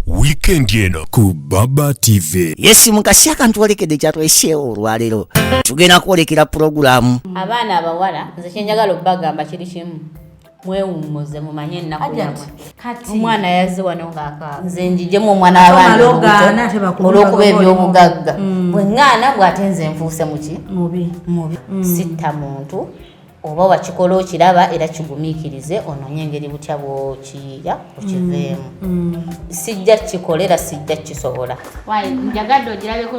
weekend eno ku Baba TV. Yes mukasi akantu olekedde kyatwesheewo olwaleero tugenda kwolekera programu abaana abawala nze kyenjagala obbagamba kiri kimu mwewummuze mumanye ennaku yammwe kati omwana yazze wano ng'akaaba nze njijjemu omwana w'abaana olw'okuba eby'obugagga bwe ŋŋaana bw'ate nze nfuuse muki mubi sitta muntu oba wakikola okiraba era kigumiikirize onoonye engeri butya bw'okiyiira okiveemu sijja kikolera sijja kisobola njagadde ogirabeko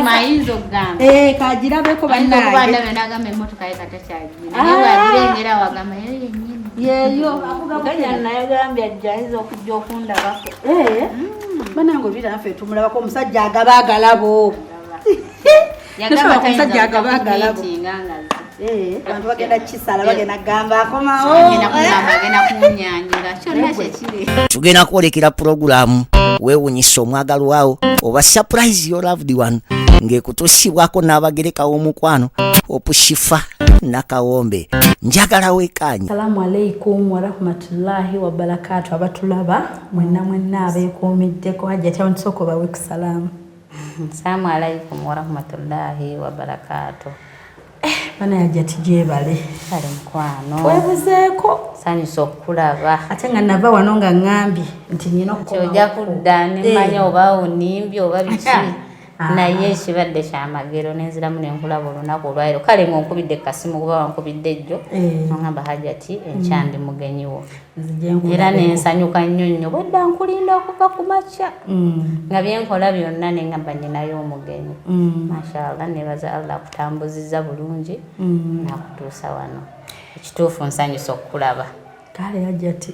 mayinza okugamba kagirabeko bannaaye nagamba emmotoka ye katakyagina naye wagirengera wagamba yeyo Bukenya naye gambye ajjayinza okujja okundabako banange obira naffe tumulabako omusajja agaba agalabo yagamba omusajja agaba agalabo abantu bagenda kisala bagenda gamba akomawo tugenda kwolekera programu weewunyisa omwagalwawo oba surprise your loved one ng'ekutuusibwako n'abagereka w'omukwano opushifa nakawombe njagala weekanya. Assalamu alaikum warahmatullahi wabarakatuh. abatulaba mwenna abeekuumiddeko Hajjat nsoko bawe kusalamu. Assalamu alaikum warahmatullahi wabarakatuh. Bana Hajjat gyebale kale mukwano webuzeeko sanyusa okulaba ate nga nava wano nga ŋŋambye nti nyina okukoma ojja kudda nemanya oba onimbye oba biki naye ekibadde kyamagero nenziramu nenkulaba olunaku olwaleero kale ng'onkubidde kasimu kuba wankubidde jjo oŋŋamba Hajjat enkyandi mugenyiwo era nensanyuka nnyo nnyo bwedda nkulinda okuva ku makya nga byenkola byonna neŋŋamba nninayo omugenyi mashallah nebaza Allah akutambuzizza bulungi nakutuusa wano ekituufu nsanyusa okukulaba kale Hajjat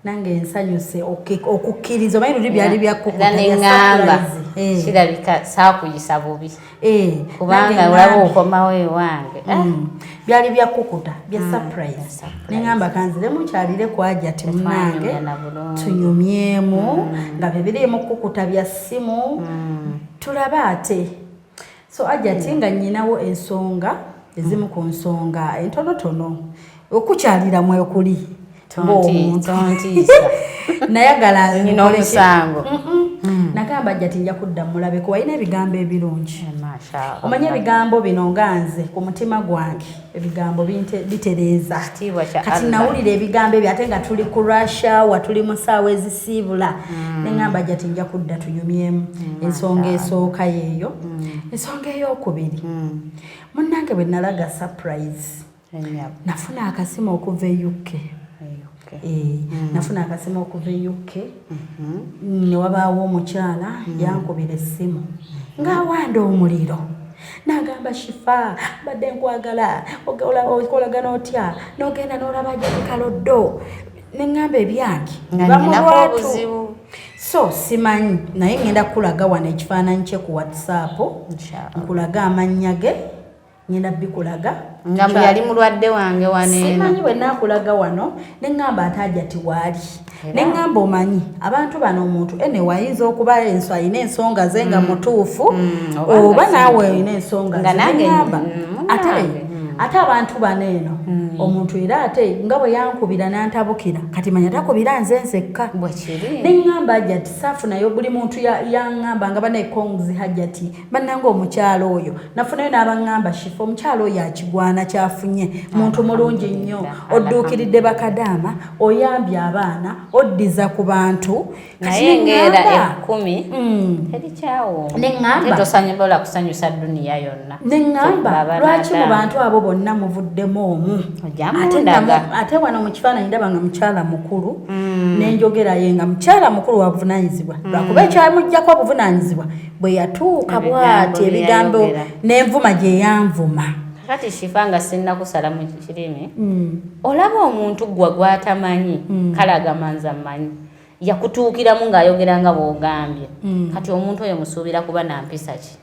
nange nsanyuse okukkiriza omanyi luli byali byakukuta neŋŋamba kirabika saakuyisa bubi kubanga olaba okomawo ewange byali byakukuta bya surprise neŋŋamba kanziremu kyalire ku Hajjat munange tunyumyemu nga bibirimu kukuta bya ssimu tulaba ate so Hajjat nga nnyinawo ensonga ezimu ku nsonga entonotono okukyalira mwekuli nayagala nina omusango nagamba Hajjat nja kudda mulabeko walina ebigambo ebirungi omanye ebigambo bino nga nze ku mutima gwange ebigambo bitereeza kati nawulira ebigambo ebyo ate nga tuli ku Russia wa tuli mu ssaawa ezisiibula neŋŋamba Hajjat nja kudda tunyumyemu ensonga esooka yeeyo ensonga ey'okubiri munnange bwe nalaga surprise nafuna akasimu okuva e UK nafuna akasimu okuva e UK newabaawo omukyala yankubira essimu ng'awanda omuliro nagamba Shifa badde nkwagala okolagana otya n'ogenda n'olaba Hajjat Karodo neŋŋamba ebyange bamulwatu so simanyi naye ngenda kukulaga wano ekifaananyi kye ku WhatsApp nkulaga amannya ge ngenda bikulaga ngamba yali mulwadde wange waneeno simanyi bwe nakulaga wano neŋŋamba ate Hajjat waali neŋŋamba omanyi abantu bano omuntu ene wayinza okuba enso alina ensonga ze nga mutuufu oba naawe olina ensonga neŋŋamba ate abantu bano eno omuntu era ate nga bwe yankubira n'antabukira kati manya takubira nze nzekka neŋŋamba Hajjat saafunayo buli muntu yaŋŋamba nga banaekonzi Hajjat bannanga omukyalo oyo nafunayo n'abaŋŋamba Shifa omukyalo oyo akigwana kyafunye muntu mulungi nnyo odduukiridde bakadaama oyambye abaana oddiza ku bantu naye ngera 10 terikyawo neŋŋamba tosanyibola kusanyusa duniya yonna neŋŋamba lwaki mu bantu abo bonna muvuddemu omu ate wano mu kifaananyi ndaba nga mukyala mukulu nenjogera ye nga mukyala mukulu wabuvunanyizibwa lwakuba ekyamuggyako obuvunaanyizibwa bwe yatuuka bw'ati ebigambo n'envuma gye yanvuma kati Shifa nga sinnakusala mu kirimi olaba omuntu gwa gwatamanyi kalaga manza manyi yakutuukiramu ng'ayogera nga bw'ogambye kati omuntu oyo musuubira kuba nampisa ki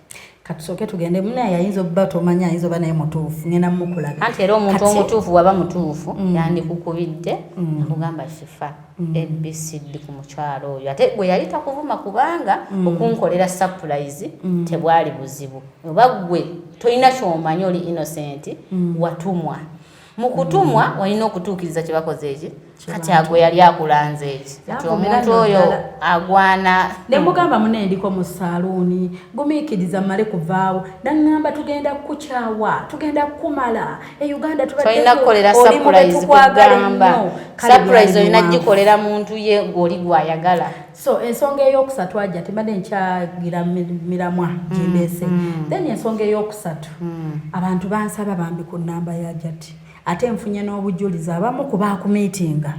katusooke tugende munaye yayinza obba tomanya ayinza oba naye mutuufu ngenda mukulaga anti era omuntu omutuufu waba mutuufu yandikukubidde nakugamba Shifa ABCD ku mukyalo oyo ate gwe yali takuvuma kubanga okunkolera surprise tebwali buzibu oba gwe tolina kyomanyi oli innocent watumwa mu kutumwa walina okutuukiriza kye bakoze eki kati agwe yali akulanze eki kati omuntu oyo agwana ne mugamba munne ndiko mu saluuni gumiikiriza mmale kuvaawo nangamba tugenda kukukyawa tugenda kukumala e Uganda tulina kukolera surprise kugamba surprise olina gikolera muntu ye gw'oli gw'ayagala so ensonga eyokusatu ajja tembadde nkyagira miramwa gimbeese then ensonga eyokusatu abantu bansaba bambi ku nnamba ya Hajjat ate nfunye n'obujulizi abamu ku baakumiitinga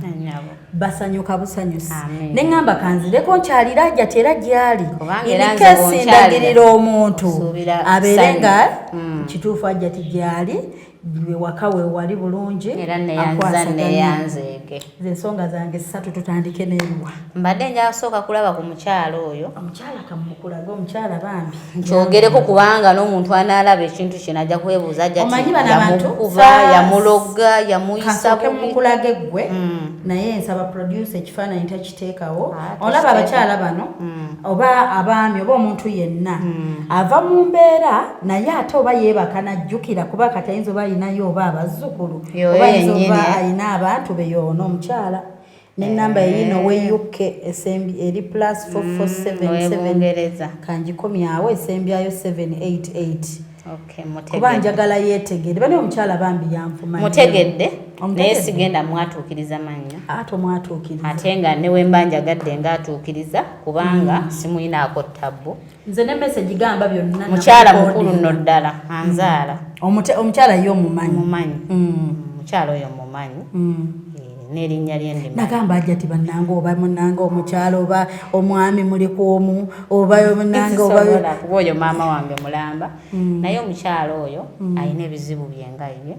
basanyuka busanyusi ne ngamba kanzireko nkyalira Hajjat era gyali inikesi ndagirira omuntu abeere nga kituufu Hajjat gyali waka we wali bulungi era neyanzeege zensonga zange ssatu tutandike n'eruwa mbadde njasooka kulaba ku mukyalo oyo omukyala kamukulaga omukyala bambi nkyogereko kubanga n'omuntu anaalaba ekintu kino ajja kwebuuza yamukuba yamuloga yamuyisa bubi eggwe naye nsaba producer ekifaananyi takiteekawo olaba abakyala bano oba abaami oba omuntu yenna ava mu mbeera naye ate oba yeebaka najjukira kuba kati ayinza oba alinayo oba abazzukulu oba ayinza oba alina abantu beyoona omukyala n'ennamba eyino weyukke esembi eri +4477 kangikomyawo esembyayo 788 kuba njagala yeetegedde bane omukyala bambi yanfuma mutegedde naye sigenda mwatuukiriza mannya ate omwatuukiriza ate nga ne wemba njagadde ngaatuukiriza kubanga simuyinaako ttabu nze ne message gamba byonna mukyala mukulu nno ddala anzaala omukyala ye omumanyi mukyala oyo mumanyi n'erinnya ly'endima nagamba Hajjat bannanga oba munanga omukyala oba omwami muli kwomu oba munanga oba kuba oyo maama wange mulamba naye omukyala oyo alina ebizibu byengaye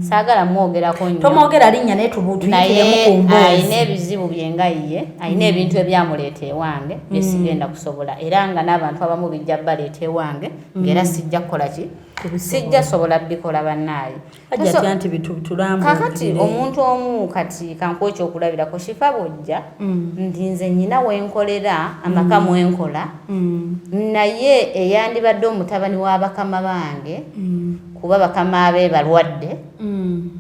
saagala mwogerako nnyo tomwogera linnya naye tubutuyikiremu ku mboozi alina ebizibu byengaye alina ebintu ebyamuleeta ewange byesigenda kusobola era nga n'abantu abamu bijja baleeta ewange ng'era sijja kukola ki sijja sobola bikola bannaaye Hajjat anti bitulambula kakati omuntu omu kati kankuwa ekyokulabirako kifa bojja nti nze nnyina wenkolera amaka mwenkola naye eyandibadde omutabani w'abakama bange kuba bakama abe balwadde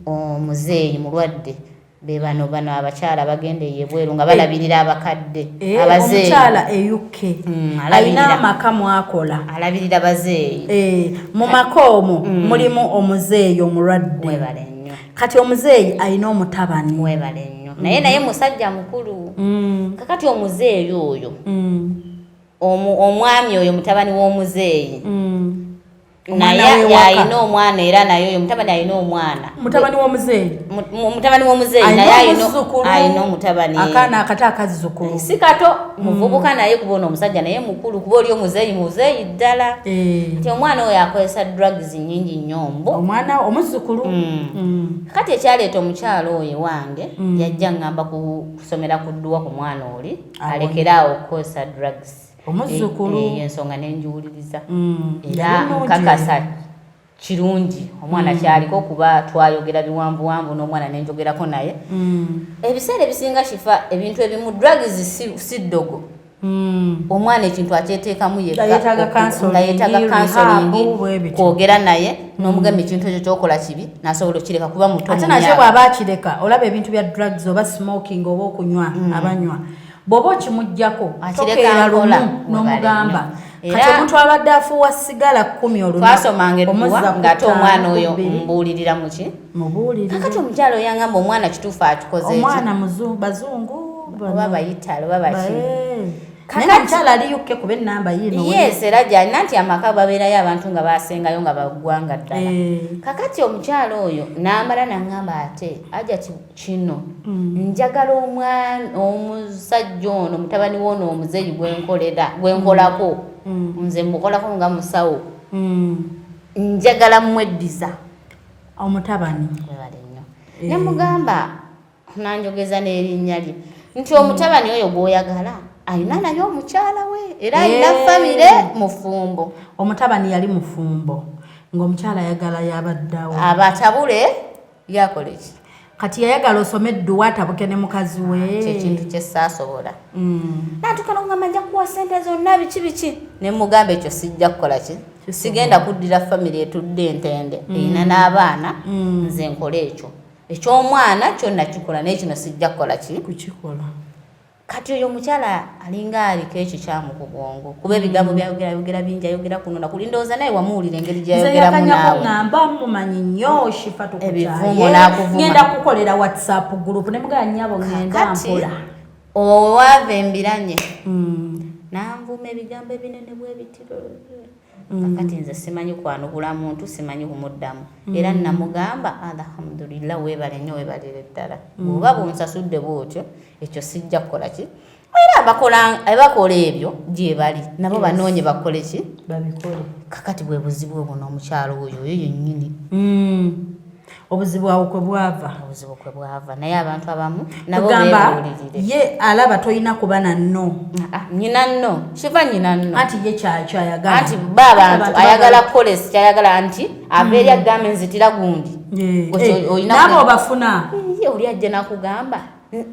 omuzeeyi mulwadde be bano abakyala bagenda eyebweru nga balabirira abakadde abazeeyi omukyala eyukke alina amaka mwakola alabirira bazeeyi mu maka omwo mulimu omuzeeyi omulwadde webale nnyo kati omuzeeyi alina omutabani webale nnyo naye musajja mukulu kakati omuzeeyi oyo omwami oyo mutabani w'omuzeeyi naye alina omwana era naye oyo mutabani alina omwana mutabani w'omuzeeyi naye alina omutabani akaana akata akazzukulu si kato muvubuka naye kubona omusajja naye mukulu kuba oli omuzeeyi ddala nti omwana oyo akozesa drugs nnyingi nnyo omwana omuzzukulu kati ekyaleeta omukyalo oyo wange yajja ngamba kusomera ku dduwa ku mwana oli alekeraawo okukozesa drugs omuzzukulu ensonga nenjiwuliriza era nkakasa kirungi omwana kyaliko kuba twayogera biwanvuwanvu n'omwana nenjogerako naye ebiseera ebisinga kifa ebintu ebimu drugs si ddogo omwana ekintu akyeteekamu nga yeetaaga counseling kwogera naye n'omugamba ekintu ekyo kyokola kibi nasobola okireka kuba muto ate nakyo bw'aba akireka olaba ebintu bya drugs oba smoking oba okunywa abanywa bw'oba okimuggyako tokeera lumu n'omugamba kati omuntu abadde afuuwa sigala 10 olunaku twasomanga edduwa ng'ate omwana oyo mbuulirira muki kakati omukyalo oyangamba omwana kituufu akikoze omwana bazungu oba bayitalo oba baki naye omukyala ali yukke kuba ennamba yino yes era gyalina nti amaka babeerayo abantu nga basengayo nga baggwanga ddala kakati omukyalo oyo n'amala naŋŋamba ate Hajjat kino njagala omusajja ono mutabani woono omuzeeyi gwenkolako nze mukolako nga musawo njagala mweddiza omutabani ne mugamba nanjogeza n'erinnya lye nti omutabani oyo gw'oyagala alina naye omukyala we era alina famire mufumbo omutabani yali mufumbo ng'omukyala ayagala yabaddawo abatabule yakole ki kati yayagala osome edduwa atabuke ne mukazi we kyekintu kyesaasobola natukana okugamba nja kuwa sente zonna biki ne mugamba ekyo sijja kukola ki sigenda kuddira family etudde entende erina n'abaana nze nkola eky'omwana kyonna kikola naye kino sijja kukola kukikola kati oyo omukyala alinga aliko ekyo kyamu ku bwongo kuba ebigambo byayogera bingi ayogera kuno nakulindooza naye wamuwulira engeri gyayogeramu naawe ngamba mumanyi nnyo Shifa ebivumo n'akuvuma ngenda kukolera WhatsApp group ne mugaya nnyabo ngenda mpola owaava embiranye nanvuma ebigambo ebinene bwebitiro kakati nze simanyi kwanugula muntu simanyi kumuddamu era namugamba alhamdulillah weebale nnyo weebalire ddala bw'oba bunsasudde bwotyo ekyo sijja kukola ki era abakola ebyo gye bali nabo banoonye bakole ki babikole kakati bwe buzibu obwo n'omukyalo oyo yennyini obuzibu awo kwe bwava naye abantu abamu nabo beewulirire ye alaba toyina kuba na nno nyina nno Shifa nyina nno anti ye kyayagala anti abantu ayagala kolesi kyayagala anti abeeri agambe nzitira gundi nabo bafuna ye oli ajja nakugamba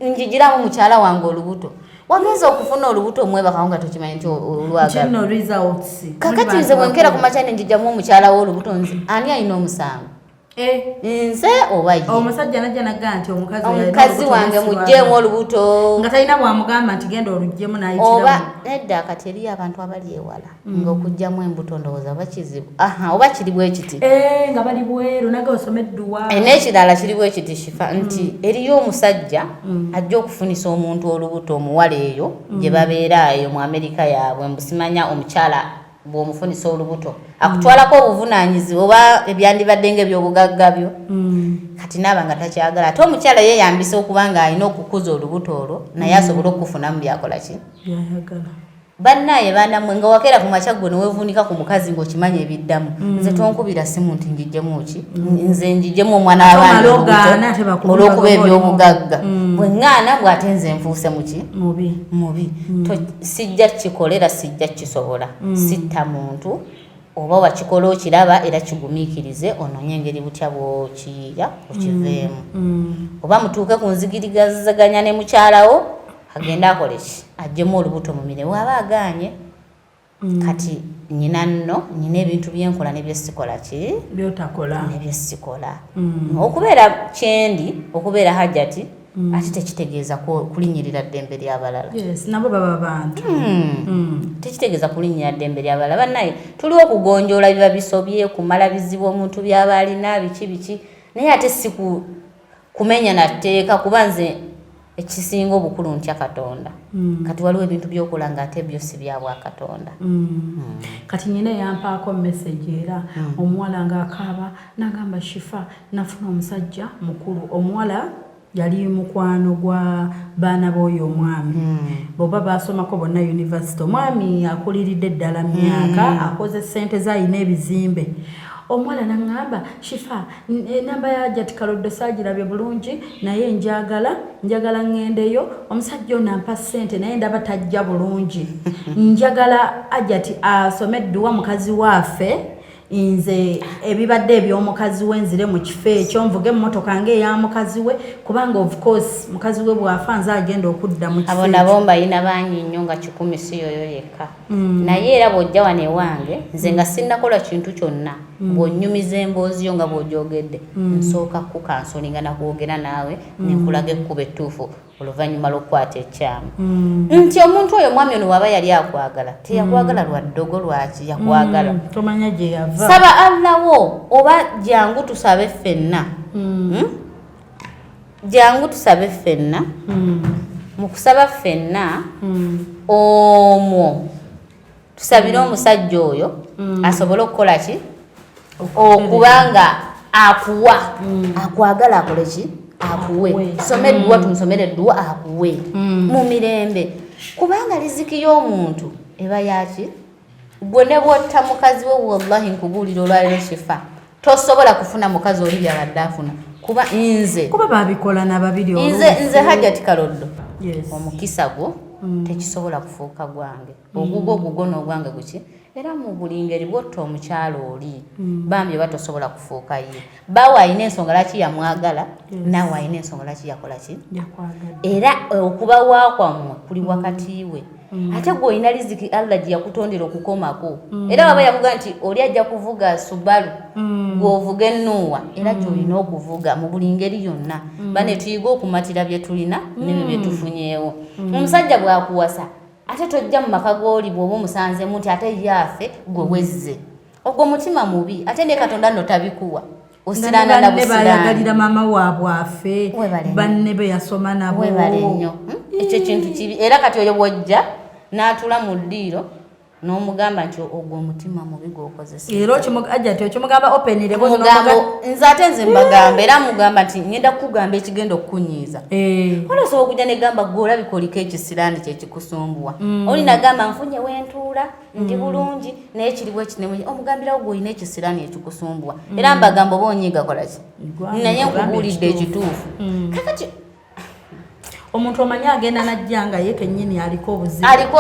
njigiramu mukyala wange olubuto wagenza okufuna olubuto omwebakawo nga tokimanyi nti olwagala kakati nze bwenkera ku makyane njijjamu omukyala w'olubuto nze ani alina omusango nze oba ye omusajja najja nagamba nti omukazi wange mugjeemu olubuto nga talina bwamugamba nti genda oluggyemu nayitiramu oba nedda kati eriyo abantu abali ewala ng'okugjamu embuto ndowooza oba kizibu oba kiri bwekiti nga bali bweru naga osome edduwa n'ekirala kiri bwekiti Shifa nti eriyo omusajja ajja okufunisa omuntu olubuto omuwala eyo gye babeera eyo mu Amerika yaabwe mbusimanya omukyala bw'omufunisa olubuto akutwalako obuvunaanyizi oba ebyandibadde ng'ebyobugagga byo kati naaba nga takyagala ate omukyala yeeyambisa okuba nga alina okukuza olubuto olwo naye asobole okufunamu byakola ki byayagala bannaye bandamwe nga wakeera ku makya gwe neweevuunika ku mukazi ng'okimanya ebiddamu nze tonkubira simu nti njijjemu ki nze njijjemu omwana w'abaana olw'okuba ebyobugagga bwe ŋŋaana bw'ate nze nfuuse muki mubi sijja kikolera sijja kisobola sitta muntu oba wakikola okiraba era kigumiikirize onoonye engeri butya bw'okiyiya okiveemu oba mutuuke ku nzigirizaganya ne mukyalawo agenda akole ki ajjemu olubuto mu mire bw'aba agaanye kati nyina nno nyina ebintu byenkola nebyesikola ki byotakola nebyesikola okubeera kyendi okubeera Hajjati ate tekitegeeza kulinyirira ddembe ly'abalala nabo baba bantu tekitegeeza kulinyirira ddembe ly'abalala bannaye tuli okugonjoola biba bisobye kumala bizibu omuntu byaba alina biki naye ate si kumenya na tteeka kuba nze ekisinga obukulu ntya Katonda kati waliwo ebintu byokola nga ate byo si bya Bwakatonda kati nyina yampaako message era omuwala ng'akaaba n'agamba Shifa nafuna omusajja mukulu omuwala yali mukwano gwa baana b'oyo omwami boba basomako bonna university omwami akuliridde ddala myaka akoze ssente z'alina ebizimbe omuwala n'aŋŋamba Shifa enamba ya Hajjat Karodo saagirabye bulungi naye njagala ŋŋendeyo omusajja ono ampa ssente naye ndaba tajja bulungi njagala Hajjat asome edduwa mukazi waafe nze ebibadde eby'omukazi we nzire mu kifo ekyo nvuge emmotoka ng'eya mukazi we kubanga of course mukazi we bw'afa nze agenda okudda mu kifo abo nabo mbalina bangi nnyo nga 10 si yoyo yekka naye era bw'ojja wano ewange nze nga sinnakola kintu kyonna bw'onnyumiza emboozi yo nga bw'ogyogedde nsooka kukansolinga nakwogera naawe nenkulaga ekkuba ettuufu oluvannyuma lw'okukwata ekyamu nti omuntu oyo mwami ono waba yali akwagala teyakwagala lwa ddogo lwaki yakwagala tomanya gye yava saba Allawo oba jangu tusabe ffenna jangu tusabe ffenna mu kusaba ffenna omwo tusabire omusajja oyo asobole okukola ki okubanga akuwa akwagala akole ki akuwe tusome edduwa tumusomere edduwa akuwe mu mirembe kubanga riziki y'omuntu eba yaki gwe ne bwotta mukazi we wallahi nkubuulira olwaliro Shifa tosobola kufuna mukazi oli byabadde afuna kuba kuba babikola n'ababiri nze Hajjat Karodo omukisa gwo tekisobola kufuuka gwange ogugwo n'ogwange guki era mu buli ngeri bwotta omukyalo oli bambi oba tosobola kufuuka ye bawe alina ensonga laki yamwagala naawe alina ensonga laki yakola ki era okuba waakwammwe kuli wakati we ate gwe olina riziki Allah gye yakutondera okukomako era baba yakuga nti oli ajja kuvuga Subaru gwovuga ennuwa era gy'olina okuvuga mu buli ngeri yonna bane tuyiga okumatira bye tulina n'ebyo bye tufunyeewo omusajja bw'akuwasa ate tojja mu maka g'oli bw'oba omusanzemu nti ate yaafe gwe wezze ogwo mutima mubi ate ne Katonda nno tabikuwa osirana na busirani bayagalira mama waabwe afe banne be yasoma nabo webale nnyo ekyo kintu kibi era kati oyo bwojja n'atula mu ddiiro n'omugamba nti ogwo omutima mubi gw'okozesa era okimugamba openire nze ate nze mbagamba era mugamba nti ngenda kukugamba ekigenda okukunyiiza olasobola okujja negamba gwe olabika oliko ekisiraani kyekikusumbuwa oli nagamba nfunye wentuula ndi bulungi naye kiriwo ekinemu omugambirawo gwe olina ekisiraani ekikusumbuwa era mbagamba oba onyiiga kolaki naye nkubuulidde ekituufu kakati omuntu omanyi agenda najjanga ye kennyini aliko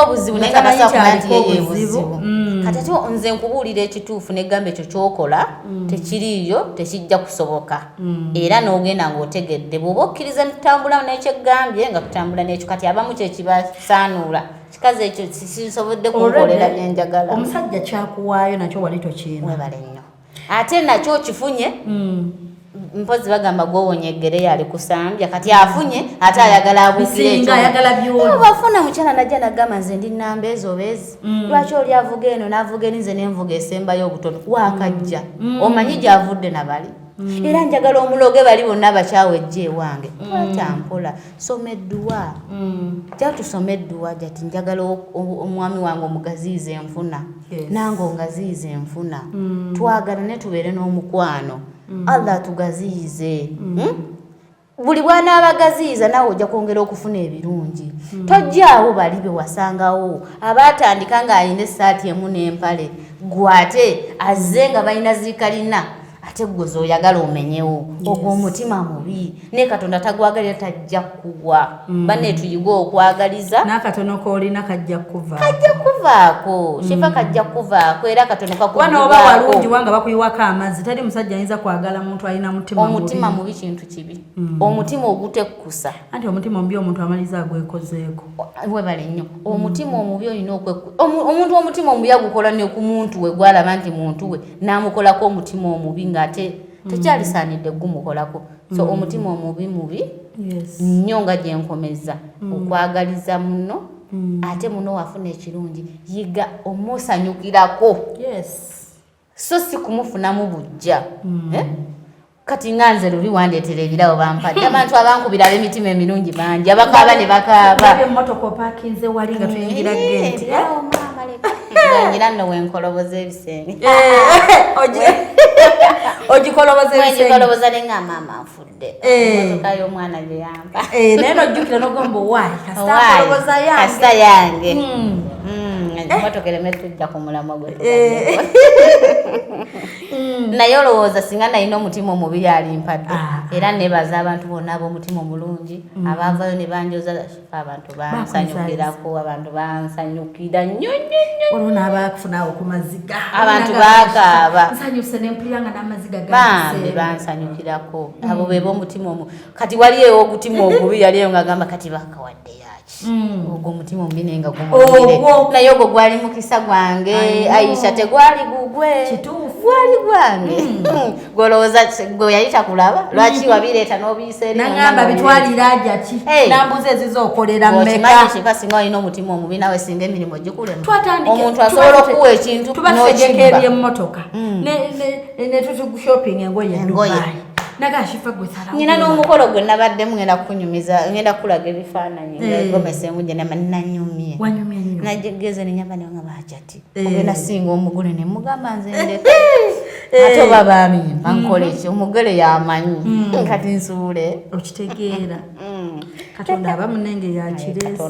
obuzibu naye nga tasobola nti yeye buzibu kati ate nze nkubuulira ekituufu negamba ekyo kyokola tekiriiyo tekijja kusoboka era n'ogenda ng'otegedde bw'oba okkiriza tutambula n'ekyegambye nga tutambula n'ekyo kati abamu kyekibasaanuula kikazi ekyo sinsobodde kunkolera byenjagala omusajja kyakuwaayo nakyo wali tokiina webale nnyo ate nakyo kifunye mpozi bagamba gwowonyeggere yali kusambya kati afunye ate ayagala abukire ekyo bafuna mukyala najja nagamba nze ndi nnamba ezo beezi lwaki oli avuga eno n'avuga erinze n'envuga esembayo obutono waakajja omanyi gy'avudde nabali era njagala omuloge bali bonna abakyawe ejja ewange twatampola soma edduwa jja tusome edduwa jati njagala omwami wange omugaziiza enfuna nange ongaziiza enfuna twagala ne tubeere n'omukwano Allah tugaziize buli bwana abagaziiza nawe ojja kwongera okufuna ebirungi tojjaawo bali be wasangawo abatandika ng'alina essaati emu n'empale gwate azze nga balina zikalina ate gwe z'oyagala omenyewo ogwo omutima mubi ne Katonda tagwagalira tajja kugwa banne tuyiga okwagaliza n'akatono koolina kajja kuvaako shifa kajja kuvaako era Katonda kakubwana oba walungi wanga bakuyiwako amazzi tali musajja ayinza kwagala muntu alina omutima mubi kintu kibi omutima ogutekkusa anti omutima omubi omuntu amaliza agwekozeeko webale nnyo omutima omubi olina omuntu omutima omubi agukola ne ku muntu we gwalaba nti muntu we n'amukolako omutima omubi ate tekyalisaanidde gumukolako so omutima omubi nnyo nga gye nkomeza okwagaliza muno ate muno wafuna ekirungi yiga omusanyukirako so si kumufunamu bujja kati nga nze luli wandeetera ebirawo bampadde abantu abankubira ab'emitima emirungi bangi abakaaba ne bakaaba emmotoka opakinze wali nga tuyingira genti nyira nno wenkoloboza ebisenge ogikoloboza nenga maama nfudde emmotoka y'omwana gye yampa naye nojjukira nogamba owaayi kasita yange emmotoka ereme tujja ku mulamwa gwe naye olowooza singa nalina omutima omubi yalimpadde era nebaza abantu bonna ab'omutima omulungi abaavayo ne banjoza abantu bansanyukirako abantu bansanyukira nnyo olwo n'abakufunaawo ku maziga abantu bakaaba nsanyuse nempuliranga n'amaziga bambi bansanyukirako abo beba omutima omu kati waliyo ogutima ogubi yaliyo ng'agamba kati bakawadde yaki ogwo omutima omubi nenga gumugire naye ogwo gwali mukisa gwange AISHAH tegwali gugwe gwali gwange golowooza gwe yayita kulaba lwaki wabireeta n'obiisa eri nagamba bitwalira Hajjati nambuza ezizookolera mmeka kifa singa olina omutima omubi nawe singa emirimu gikulema omuntu asobola okuwa ekintu tubategeka ebyemmotoka ne tutugushoping engoye nagashifa gwesala nyina n'omukolo gwe nabaddemu ngenda kukunyumiza ngenda kulaga ebifaananyi ngomesemu gye nanyumye najegeze nenyamba newe nga Hajjati ogenda singa omugole ne mugamba nze ndeka ate oba baamimba nkole ki omugole yamanyi kati nsuule okitegeera Katonda abamunenge yakirese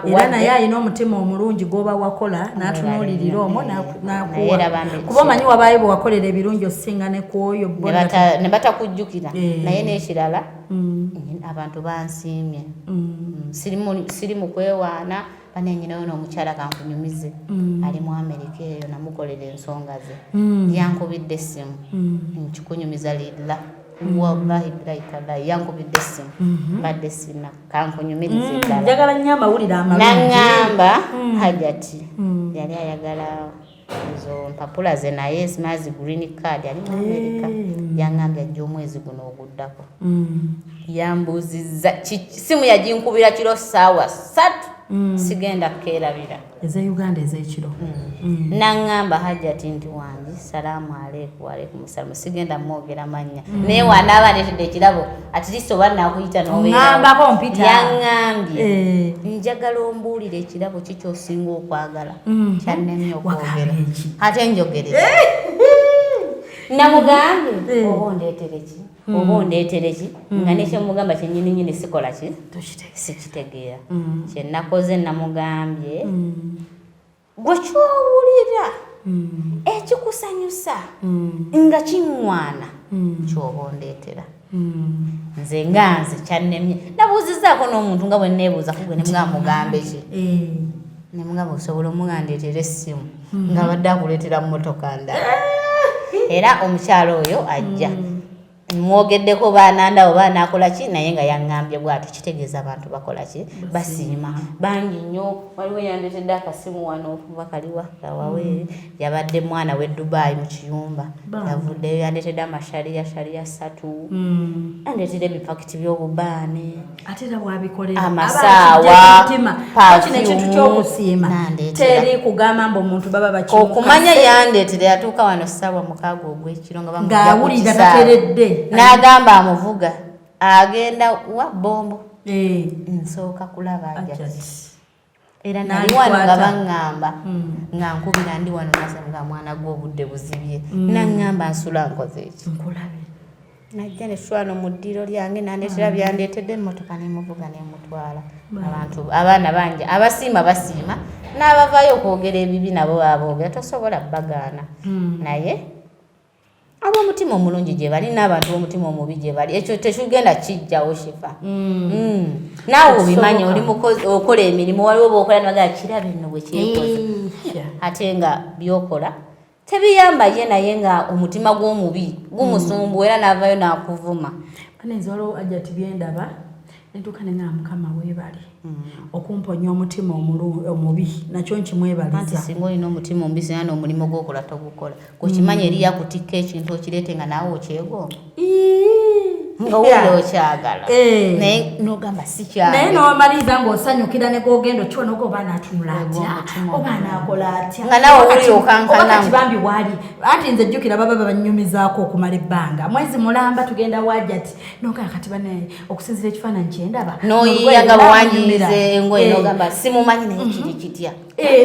era naye alina omutima omulungi gwoba wakola n'atunuulirira omwo n'akuwa kuba omanyi wabaayo bwe wakolera ebirungi osinga ne kwoyo ne batakujjukira naye n'ekirala abantu bansiimye siri mu kwewaana banenyinayo n'omukyala kankunyumize ali mu Amerika eyo namukolera ensonga ze yankubidde essimu nkikunyumiza lilla wallahi bilahi yankubidde essimu badde sina kankunyumiriza ddala njagala nnyo amawulire amalungi naŋŋamba Hajjati yali ayagala ezo mpapula ze naye simazi green card ali mu America yaŋŋambye ajja omwezi guno oguddako yambuzizza simu yaginkubira kiro ssaawa 3 sigenda kukeerabira ez'Uganda ez'ekiro naŋŋamba Hajjati nti wange salaamu aleikum waalaikum salaamu sigenda mwogera mannya naye wanaaba neetedde ekirabo at least oba naakuyita n'oŋŋambako mpita yaŋŋambye njagala ombuulire ekirabo kikyosinga okwagala kyannemye okwogera ate njogerera namugambye oba ondeetere ki oba ondeetere ki nga nekyemugamba kyennyininyini sikola ki sikitegeera kyenakoze namugambye gwe kyowulira ekikusanyusa nga kiŋŋwana kyoba ondeetera nze nga nze kyannemye nabuuzizaako n'omuntu nga bwe neebuuza kugwe nemugamugambe ki nemugamba osobola omugandeetera essimu nga badde akuleetera mu motoka ndala era omukyalo oyo ajja mwogeddeko baanandawo baanaakola ki naye nga yaŋŋambye bw'atyo kitegeeza abantu bakola ki basiima bangi nnyo waliwo yandeetedde akasimu wano bakaliwa kawawe yabadde mwana w'e Dubai mu kiyumba yavuddeyo yandeetedde amashaliya 3 yandeetedde ebipakiti by'obubaane ate era bwabikolera amasaawa kino ekintu ky'okusiima teri kugamba mbu omuntu baba bakimuka okumanya yandeetera yatuuka wano ssaawa 6 ogw'ekiro ng'awulira tateredde n'agamba amuvuga agenda wa bombo nsooka kulaba Hajjati era nali wano nga baŋŋamba nga nkubira ndi wano nga mwana gw'obudde buzibye naŋŋamba nsula nkoze eki najja neswano mu ddiro lyange nandeetera byandeetedde emmotoka nemuvuga nemutwala abantu abaana bangi abasiima basiima n'abavaayo okwogera ebibi nabo baboogera tosobola bagaana naye ab'omutima omulungi gye bali n'abantu b'omutima omubi gye bali ekyo tekigenda kijjawo shifa naawe obimanyi oli okola emirimu waliwo bookola nibagaa kiraba nno bwe kyekoze ate nga byokola tebiyamba ye naye nga omutima gw'omubi gumusumbu era n'avayo n'akuvuma kanenzi waliwo Hajjati byendaba nentuuka ne nga Mukama weebale okumponya omutima omubi nakyo nkimwebaliza anti singa olina omutima omubi sina n'omulimu gw'okola togukola gwekimanyi eri yakutikka ekintu okireete nga naawe okyegomba nga wulira okyagala naye n'ogamba sikyali naye n'omaliza ng'osanyukira ne gw'ogenda okiwona oga oba naatunula atya oba anaakola atya nga naawe owulira okankana oba kati waali anti nze jjukira baba banyumizaako okumala ebbanga mwezi mulamba tugenda Hajjati n'ogamba kati bane okusinzira ekifaananyi kyendaba n'oyiya nga bwewanjirize engoye n'ogamba simumanyi naye kiri kitya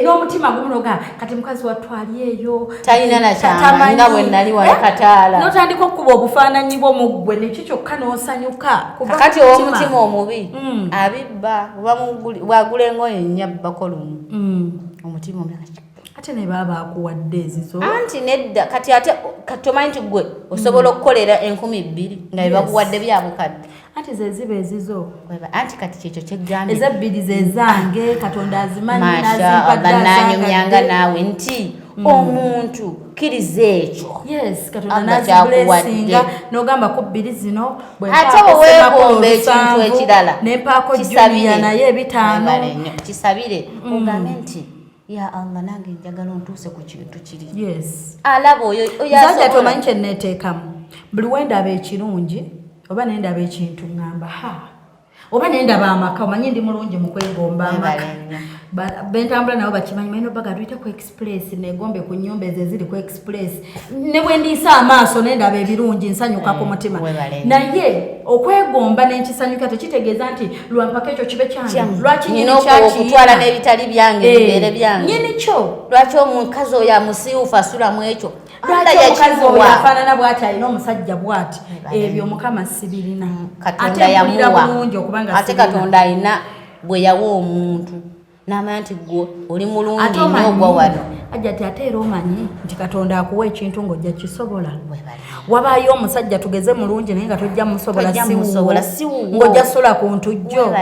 n'omutima gumu n'ogamba kati mukazi watwali eyo talina nakyama nga bwe nali wali Kataala n'otandika okuba obufaananyi bw'omuggwe nekyo kyokka n'osanyuka kakati ow'omutima omubi abibba bwagula engoye nnyabako lumu omutima omubi ate ne baba akuwadde ezizo anti nedda kati ate katomanyi nti gwe osobola okukolera 2,000 nga bebakuwadde byabukadde anti zeziba ezizo anti kati kyekyo kyegambye ezabbiri zezange Katonda azimanyi bannanyumyanga naawe nti omuntu kkiriza ekyo Katonda nazibulesinga n'ogamba ku 2 zino ate weegomba ekintu ekirala nempaako Junior naye 5 kisabire ogambe nti ya Allah nange njagala ontuuse ku kintu kiri alaba oyo oyasobola omanyi kye neeteekamu buli wendaba ekirungi oba nendaba ekintu ngamba oba nendaba amaka omanyi ndi mulungi mu kwegomba amaka bentambula nabo bakimanyi malina obaga tuyite ku express negombe ku nnyumba ezo eziri ku express ne bwe ndiisa amaaso nendaba ebirungi nsanyuka ku mutima naye okwegomba nenkisanyuka tekitegeeza nti lwampaka ekyo kibe kyange lwaki nyini okutwala n'ebitali byange bibeere byange nyini kyo lwaki omukazi oyo amusiiwufu asulamu ekyo lwaki omukazi oyo afaanana bw'ati alina omusajja bw'ati ebyo Mukama sibirina Katonda yamuwa ate Katonda alina bwe yawa omuntu n'amanya nti gwe oli mulungi nnyo ogwa wano Hajjati ate era omanyi nti Katonda akuwa ekintu ng'ojja kisobola. Wabaayo omusajja tugeze mulungi naye nga tojja musobola siwuwo ng'ojja sola ku ntujjo.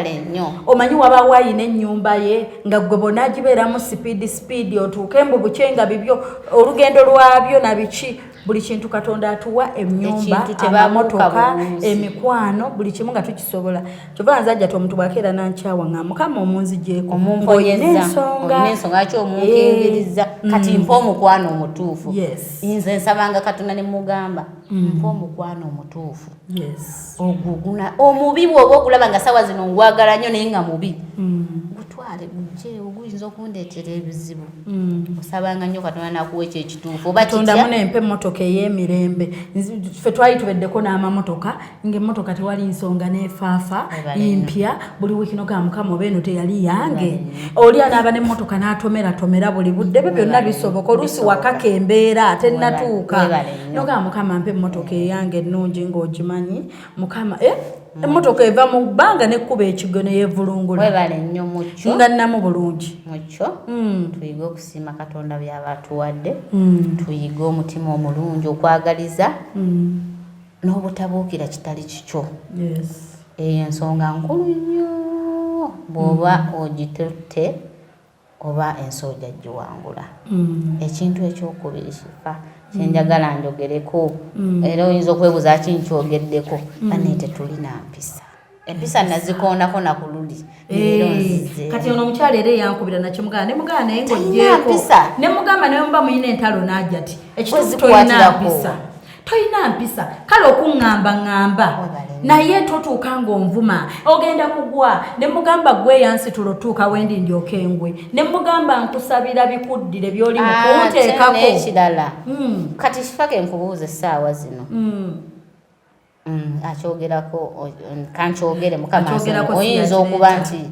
Omanyi wabaawo ayina ennyumba ye nga gwe bonna agibeeramu sipiidi otuuke embubuke nga bibyo olugendo lwabyo na biki. Buli kintu Katonda atuwa ennyumba, amamotoka, emikwano, buli kimu nga tukisobola. Kyova nze Hajjati omuntu bw'akeera n'ankyawa nga Mukama omunzigyeko. N'ensonga ki omunkingiriza kati mpa omukwano omutuufu. Nze nsabanga Katonda ne mugamba mpa omukwano omutuufu. Oguguna omubi bw'oba ogulaba nga sawa zino ngwagala nnyo naye nga mubi. Gutwale gujje oguyinza okundeetera ebizibu. Osabanga nnyo Katonda n'akuwa ekyo ekituufu. Oba Katonda munempe emmotoka ey'emirembe. Ffe twali tubeddeko n'amamotoka ng'emmotoka tewali nsonga n'efaafa impya buli wiiki noga Mukama oba eno teyali yange. Oli anaaba n'emmotoka n'atomera buli budde byo byonna bisoboka. Oluusi wakaka embeera ate nnatuuka. Noga Mukama mpe emmotoka eyange ennungi ng'ogimanyi. Mukama emmotoka eva mu bbanga n'ekkuba ekigo ne yeevulungula. Webale nnyo mucyo. Nga nnamu bulungi. Mucyo. Tuyiga okusiima Katonda by'aba atuwadde. Tuyiga omutima omulungi okwagaliza. N'obutabuukira kitali kikyo. Eyo ensonga nkulu nnyo. Bw'oba ogitutte oba ensooja giwangula. Ekintu ekyokubiri kifa. Kyenjagala njogereko era oyinza okwebuuza ki nkyogeddeko bane tetulina mpisa. Empisa nazikoonako na kululi kati ono omukyala era yankubira nakimugana ne mugana naye ng'ogyeko ne mugamba naye muba muyina entalo n'Hajjati ekituufu toyina mpisa. Toyina mpisa kale okuŋŋamba naye totuuka ng'onvuma ogenda kugwa ne mugamba gwe yansi tulotuuka wendi ndyoke ngwe ne mugamba nkusabira bikuddire by'oli mu kunteekako ekirala kati kifake nkubuuza essaawa zino akyogerako kankyogere Mukama oyinza okuba nti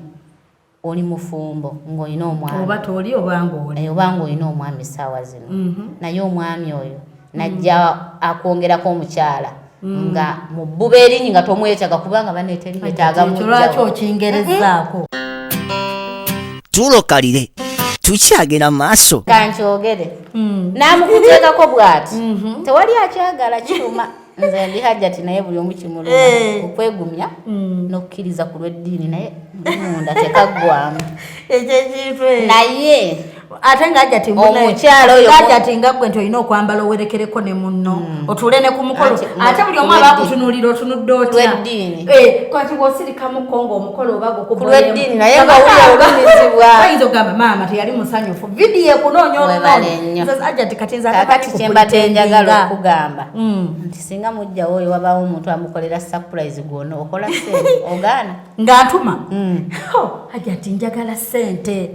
oli mufumbo ng'olina omwami oba toli oba ng'olina omwami essaawa zino naye omwami oyo najja akwongerako omukyala nga mu bbuba erinnya nga tomwetaaga kubanga baneeteri betaaga mu lwaki okingerezaako tulokalire tukyagenda maaso kankyogere n'amukuteekako bw'ati tewali akyagala kiruma nze ndi Hajjati naye buli omu kimuluma okwegumya n'okukkiriza ku lw'eddiini naye munda tekaggwamu ekyo ekintu naye ate nga Hajjati omukyala oyo Hajjati nga gwe nti olina okwambala owerekereko ne munno otule ne ku mukolo ate buli omu aba akutunuulira otunudde otya kati bw'osirikamuko ng'omukolo oba gukubulweddiini naye nga wuli olumizibwa bayinza okugamba maama teyali musanyufu vidiyo ekunoonya olunoonya Hajjati kati nze kakati kyembadde njagala okugamba nti singa mujjawo oyo wabaawo omuntu amukolera surprise gwonna okola ssente ogaana ng'antuma Hajjati njagala ssente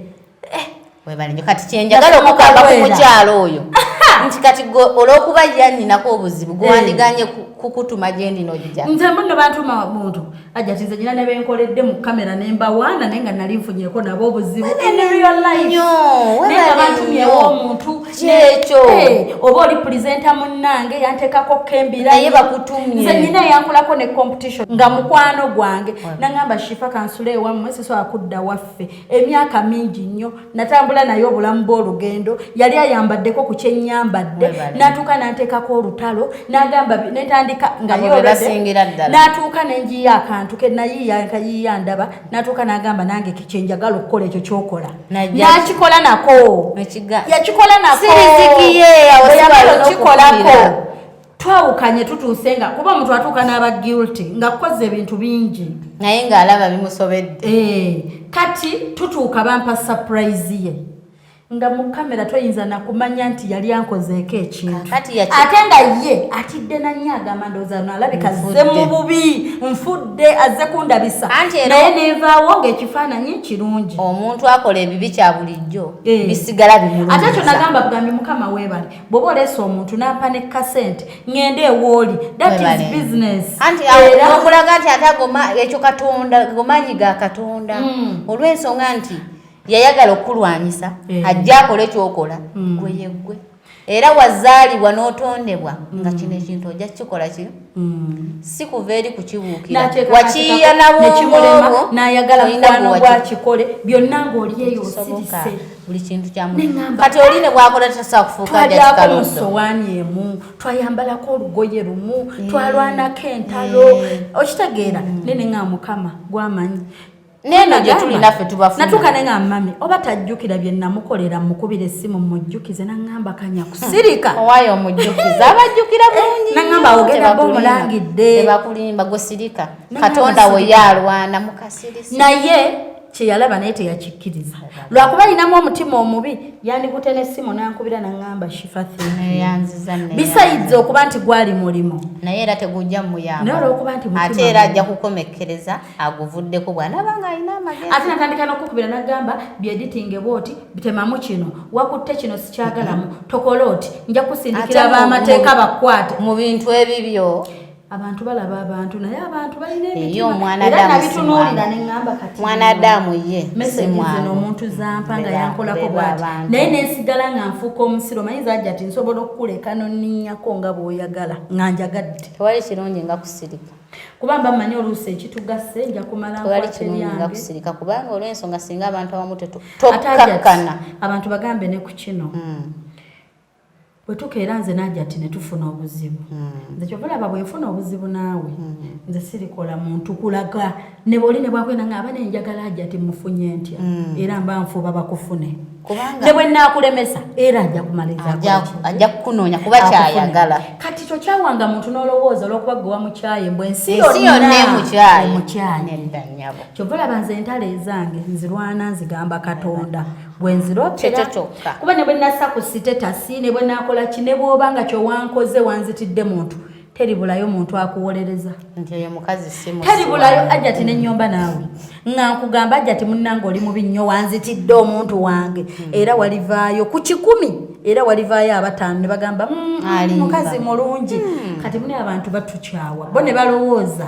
webale nyo kati kyenjagala okugamba ku mukyalo oyo nti kati olw'okuba yanninako obuzibu gwandiganye kukutuma gye ndi nojja nze muno bantuma muntu Hajjati nze nyina ne benkoledde mu kamera ne mbawaana naye nga nali nfunyeko nabo obuzibu in real life naye nga bantumyewo omuntu kyekyo oba oli pulezenta munnange yanteekako kembira naye bakutumye nze nyina yankulako ne competition nga mukwano gwange nangamba Shifa kansula ewammwe sisobola kudda waffe emyaka mingi nnyo natambula naye obulamu bw'olugendo yali ayambaddeko ku kyennyambadde n'atuuka n'anteekako olutalo n'agamba netandika nga n'atuuka n'enjiya akantu ke nayiya ndaba n'atuuka n'agamba nange kyenjagala okukola ekyo ky'okola n'akikola nako yakikola nako kikolako twawukanye tutuuse nga kuba omuntu atuuka n'aba guilty nga kukoze ebintu bingi naye ng'alaba bimusobedde kati tutuuka bampa surprise ye nga mu kamera toyinza nakumanya nti yali ankozeeko ekintu ate nga ye atidde nanyaga mandooza nalabika azze mu bubi nfudde azze kundabisa naye neevaawo ng'ekifaananyi kirungi omuntu akola ebibi kya bulijjo bisigala bimulungiza ate kyo nagamba bugambi Mukama weebale bw'oba oleese omuntu n'ampa ne kasente ngende ewooli that is business anti okulaga nti ate ekyo Katonda gomanyi ga Katonda olw'ensonga nti yayagala okulwanyisa ajja akola ekyokola gweyegwe era wazaalibwa n'otondebwa nga kino ekintu ojja kukikola kino si kuva eri kukibuukira wakiyiya nabwo n'ayagala mukwano gwakikole byonna ng'oli eyo osirise buli kintu kya muntu kati oline bwakola tasa kufuuka Hajjat Karodo musowaani emu twayambalako olugoye lumu twalwanako entalo okitegeera nene nga mukama gwamanyi neno gye tuli naffe tubafuna natuuka ne nga mami oba tajjukira bye namukolera mukubira essimu mujjukize naŋŋamba kanya kusirika owaayo omujjukiza abajjukira bulungi naŋŋamba ogenda bomulangidde tebakulimba gosirika katonda we yalwana mukasirisa naye kyeyalaba naye teyakikkiriza lwakuba alinamu omutima omubi yandikute n'essimu nankubira naŋŋamba shifathyanziza bisayidde okuba nti gwali mulimo naye era tegujja muyamba naye olwokuba nti ate era ajja kukomekkereza aguvuddeko bw'anaba nga alina amagezi ate natandika n'okukubira n'agamba byeditinge bwoti bitemamu kino wakutte kino sikyagalamu tokola oti nja kusindikira ab'amateeka bakwate mu bintu ebibyo abantu balaba abantu naye abantu balina ebitunuulira neŋŋamba kati mwanadamu ye mesegizeno omuntu zampa nga yankolako bwati naye nensigala nga nfuuka omusiro manyiza Hajjat nsobola okukuleka nonninyako nga bw'oyagala nga njagadde tewali kirungi nga kusirika kubanga mmanyi oluusi ekitugasse nja kumala nga kusirika kubanga olw'ensonga singa abantu abamu tokkakkana abantu bagambe ne ku kino bwe tukeera nze Hajjat ne tufuna obuzibu nze kyovalaba bwe nfuna obuzibu naawe nze sirikola muntu kulaga ne bwoli ne bwakwenda nga aba nenjagala Hajjat mufunye ntya era mba nfuba bakufune ne bwe naakulemesa era ajja kumaliza ajja kukunoonya kuba kyayagala kati tokyawanga muntu n'olowooza olw'okuba gwe wamukyaye mbwe ensi yonna emukyaye kyovalaba nze entalo ezange nzirwana nzigamba Katonda bwe nzirotera kuba ne bwe nassa ku sitetasi ne bwe naakola ki ne bw'oba nga kyowankoze wanzitidde muntu teribulayo muntu akuwolereza nti oyo mukazi simu teribulayo Hajjat n'ennyomba naawe nga nkugamba Hajjat munnange oli mubi nnyo wanzitidde omuntu wange era walivaayo ku 10 era walivaayo 5 ne bagamba mukazi mulungi kati mune abantu batukyawa bo ne balowooza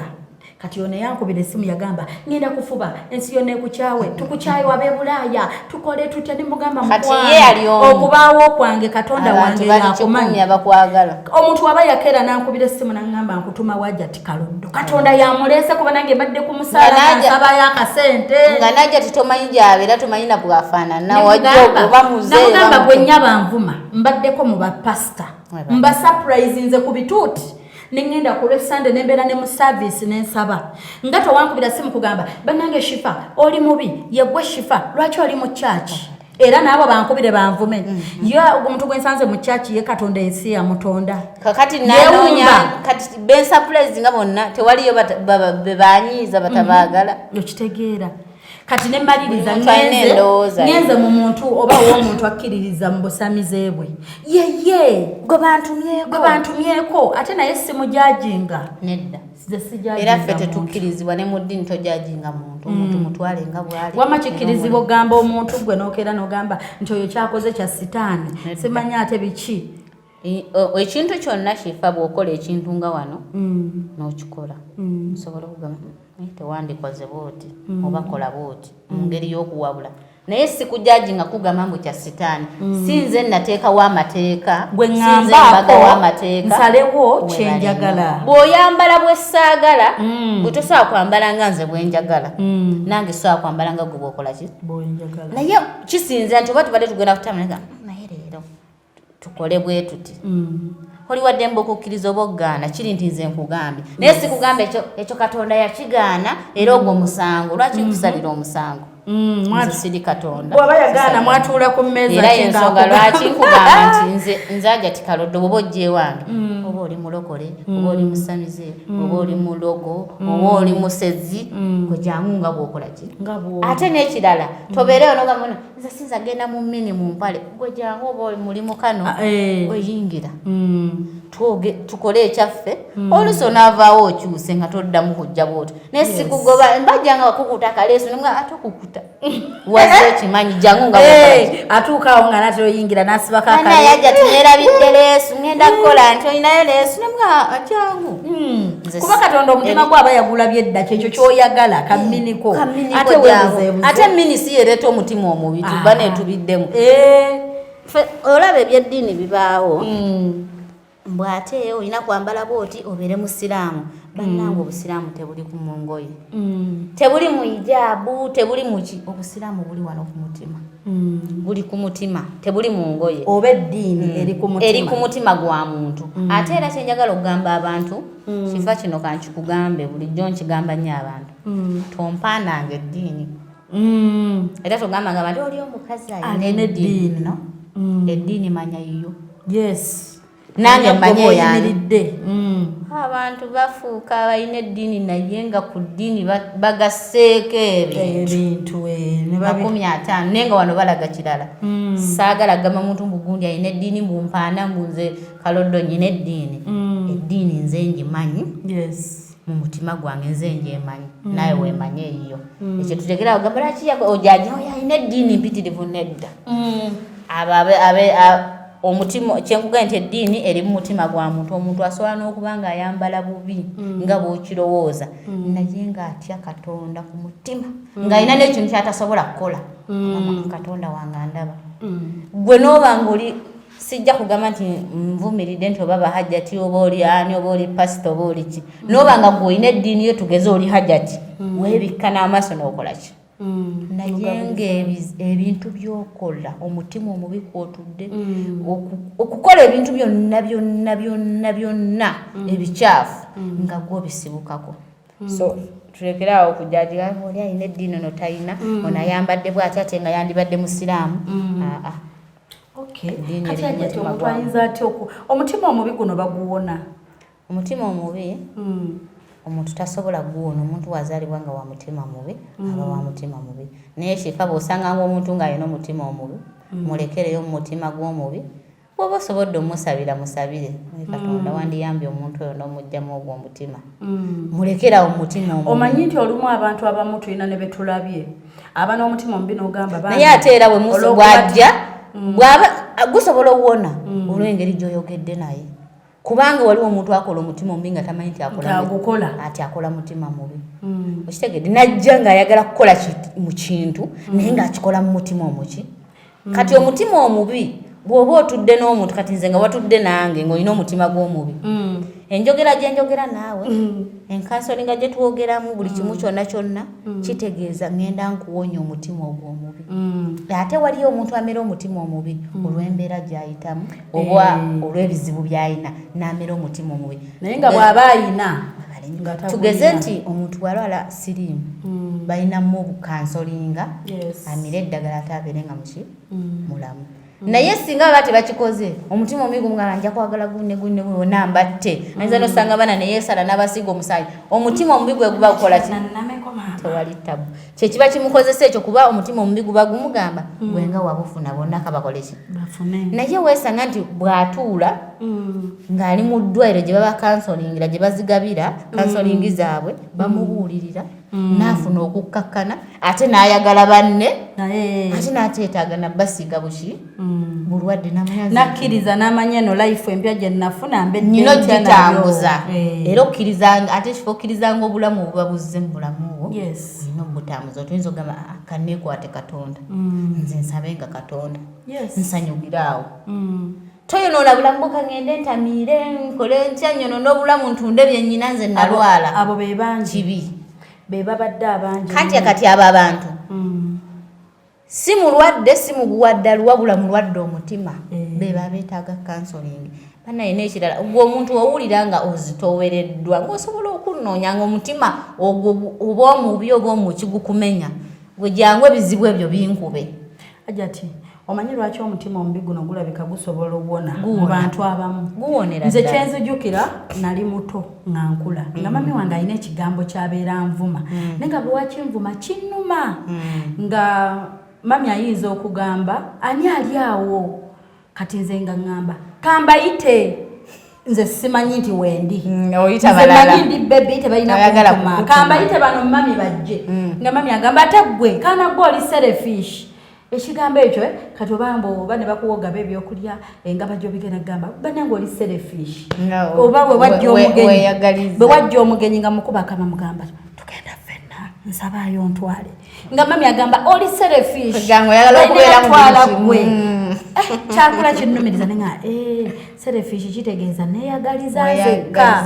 kati ono yankubira essimu yagamba ngenda kufuba ensi yonna ekukyawe tukukyaye wabe Bulaaya tukole tutya ne mugamba okubaawo okwange Katonda wange yakumanyi omuntu waba yakeera nankubira essimu naŋŋamba nkutuma Hajjat Karodo Katonda yamuleese kuba nange mbadde ku musaala nsabayo akasente nga Hajjat tomanyi gy'abeera tomanyi na bwafaanana wajja oba muzeeyi namugamba gwe nnyaba nvuma mbaddeko mu bapasita mba surprise nze ku bituuti nengenda ku Sunday nembeera ne mu service nensaba nga towankubira simu kugamba bannange Shifa oli mubi yegwe Shifa lwaki oli mu church era nabo bankubire banvume yo omuntu gwensanze mu church ye Katonda ensi ya mutonda kakati nanoonya kati ben surprise nga bonna tewaliyo banyiiza batabagala okitegeera kati ne maliriza ngenze mu muntu oba w'omuntu akkiririza mu busamize bwe ye gwe bantumyeko ate naye simujajinga nedda era ffe tetukkirizibwa ne mu ddiini tojajinga omuntu mutwale nga bw'ali wama kikkirizibwa ogamba omuntu gwe n'okeera n'ogamba nti oyo kyakoze kya sitaani simanyi ate biki ekintu kyonna Shifa bw'okola ekintu nga wano n'okikola osobola okugamba tewandikoze bwoti oba kola bwoti mu ngeri y'okuwabula naye sikujaji nga kugamba mbu kya sitaani sinze nateekawo amateeka gwe ŋŋambaako nsalewo kyenjagala bw'oyambala bw'essaagala bwe tosobola kwambala nga nze bwenjagala nange sobola kwambala nga gwe bw'okola ki naye kisinzira nti oba tubadde tugenda kutambula naye leero tukole bwe tuti oli wadde mba okukkiriza oba okugaana kiri nti nze nkugambye naye sikugamba ekyo Katonda yakigaana era ogwo musango lwaki nkusalira omusango siri Katonda bw'aba yagaana mwatuula ku mmeeza era yensonga lwaki nkugamba nti nze Hajjat Karodo bw'oba ojja ewange oba oli mulokole oba oli musamize oba oli mulogo oba oli musezi gwe jangu nga bw'okola ki ate n'ekirala tobeereyo n'ogamba nze sinza genda mu mmini mu mpale gwe jangu oba oli mulimu kano weyingira tukole ekyaffe oluusi onaavaawo okyuse nga toddamu kujja bwotyo naye sikugoba mbajjanga wakukuta akaleeso nemga ate okukuta wazze okimanyi jangu nga atuukaawo nga nate oyingira n'asibako naye Hajjat neerabidde leesu ngenda kukola nti olinayo leesu nemga jangu kuba Katonda omutima gwaba yagulabye edda kyekyo kyoyagala kaminiko ate minisi yereeta omutima omubi tuba netubiddemu olaba ebyeddiini bibaawo mbwate olina kwambala bwoti obeere musiraamu bannange obusiraamu tebuli ku mungoye tebuli mu hijaabu tebuli muki obusiraamu buli wano ku mutima buli ku mutima tebuli mu ngoye oba eddiini eri ku mutima gwa muntu ate era kyenjagala okugamba abantu kifa kino kankikugambe bulijjo nkigamba nnyo abantu tompaananga eddiini era togambanga bantu oli omukazi alina eddiini no eddiini manya yiyo nange manye yamiridde abantu bafuuka abalina eddiini naye nga ku ddiini bagasseeko ebintu 50 naye nga wano balaga kirala saagala gamba muntu mbugundi alina eddiini mbumpaana mbunze Karodo nyina eddiini eddiini nze ngimanyi mu mutima gwange nze njemanyi naye wemanye eyo ekyo tutegera ogamba laki ojaja alina eddiini mpitirivu nedda omutima kyenkuga nti eddiini eri mu mutima gwa muntu omuntu asobola n'okuba nga ayambala bubi nga bw'okirowooza naye nga atya Katonda ku mutima ng'alina n'ekintu kyatasobola kukola Katonda wange andaba gwe n'oba ng'oli sijja kugamba nti nvumiridde nti oba Hajjati oba oli ani oba oli pasita oba oli ki n'oba nga gw'olina eddiini yo tugeze oli Hajjati weebikka n'amaaso n'okola ki naye ng'ebintu by'okola omutima omubi kw'otudde okukola ebintu byonna ebikyafu nga gw'obisibukako so tulekeraawo okujajiga oli alina eddiini ono talina ono ayambadde bw'ati ate nga yandibadde musiraamu omutima omubi guno baguwona omutima omubi omuntu tasobola guwona omuntu wazaalibwa nga wa mutima mubi aba wa mutima mubi naye kifa bw'osanga ng'omuntu ng'alina omutima omubi mulekereyo mu mutima gw'omubi bw'oba osobodde omusabira musabire Katonda wandiyambye omuntu oyo n'omugyamu ogwo omutima mulekerawo mu mutima omubi omanyi nti olumu abantu abamu tulina ne betulabye aba n'omutima omubi n'ogamba naye ate era bw'ajja bw'aba gusobola owona olw'engeri gy'oyogedde naye kubanga waliwo omuntu akola omutima omubi nga tamanyi nti akola mutima mubi okitegedde najja ng'ayagala kukola mu kintu naye ng'akikola mu mutima omuki kati omutima omubi bw'oba otudde n'omuntu kati nze nga watudde nange ng'olina omutima gw'omubi enjogera gye njogera naawe enkansolinga gye twogeramu buli kimu kyonna kitegeeza ngenda nkuwonya omutima ogwo omubi ate waliyo omuntu amera omutima omubi olw'embeera gy'ayitamu oba olw'ebizibu by'alina n'amera omutima omubi naye nga bw'aba ayina tugeze nti omuntu bw'alwala siriimu balinamu bukansolinga amire eddagala ate abeere nga mulamu naye singa baba tebakikoze omutima omubi gumugamba nja kwagala gunne wonna mbatte ayinza n'osanga baana ne yeesala n'abasiiga omusaayi omutima omubi gwe guba gukola ki tewali tabu kyekiba kimukozesa ekyo kuba omutima omubi guba gumugamba gwenga wabufuna bonna kabakole ki naye weesanga nti bw'atuula ng'ali mu ddwaliro gye baba kansolingira gye bazigabira kansolingi zaabwe bamubuulirira n'afuna okukkakkana ate n'ayagala banne ate n'ateetaaga nabbasiiga buki bulwadde nakkiriza n'amanya eno life empya gye nnafuna nyina ogitambuza era okkirizanga ate ekifo okkirizanga obulamu obuba buzze mu bulamu obwo olina obutambuza otuyinza ogamba kanneekwate Katonda nze nsabenga Katonda nsanyugiraawo toyonoona bulamu bwo kangende ntamiire nkole ntya nyonoona obulamu ntunde byennyina nze nalwala abo be bangi kibi be babadde abangi kati abo abantu si mulwadde si muguwadde wabula mulwadde omutima be babeetaaga kansolingi banaye n'ekirala gwe omuntu owulira nga ozitoowereddwa ng'osobola okunnoonya nga omutima oba omubi oba omuki gukumenya gwe jangu ebizibu ebyo binkube Hajjati omanyi lwaki omutima omubi guno gulabika gusobola okuwona mu bantu abamu guwonera nze kyenzijukira nali muto nga nkula nga mami wange alina ekigambo kyabeera nvuma naye nga bwewakinvuma kinnuma nga mami ayinza okugamba ani ali awo kati nze nga ngamba kambayite nze simanyi nti wendi oyita balala ndi bebe tebalina kutuma kambayite bano mami bajje nga mami agamba ate gwe kana gwe oli selfish ekigambo ekyo kati oba ne bakuwoga ebyokulya nga bajja obigenda gamba banange oli selfish oba bwe wajja omugenyi nga mukuba akama mugamba tugenda ffenna nsabaayo ntwale nga mami agamba oli selfish oyagala okubeera mu Kyakula kinnumiriza nenga selfish kitegeeza neeyagaliza zekka.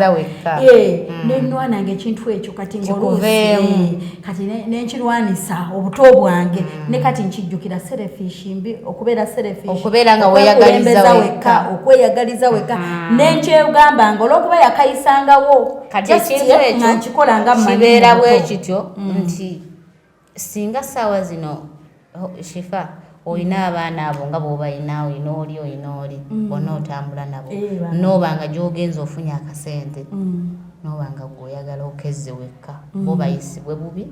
Nenwa nange ekintu ekyo kati ng'oluusi kati nenkirwanisa obuto bwange ne kati nkijjukira selfish mbi okubeera selfish okubeera nga weeyagaliza wekka okweyagaliza wekka nenkyegamba nga olw'okuba yakayisangawo kati ekintu ekyo nkikola nga kibeera bwe kityo nti singa ssaawa zino Shifa oyina abaana abo nga bw'obayina oyina oli bonna otambula nabo nooba nga gy'ogenza ofunye akasente nooba nga gw'oyagala okezze wekka bo bayisibwe bubi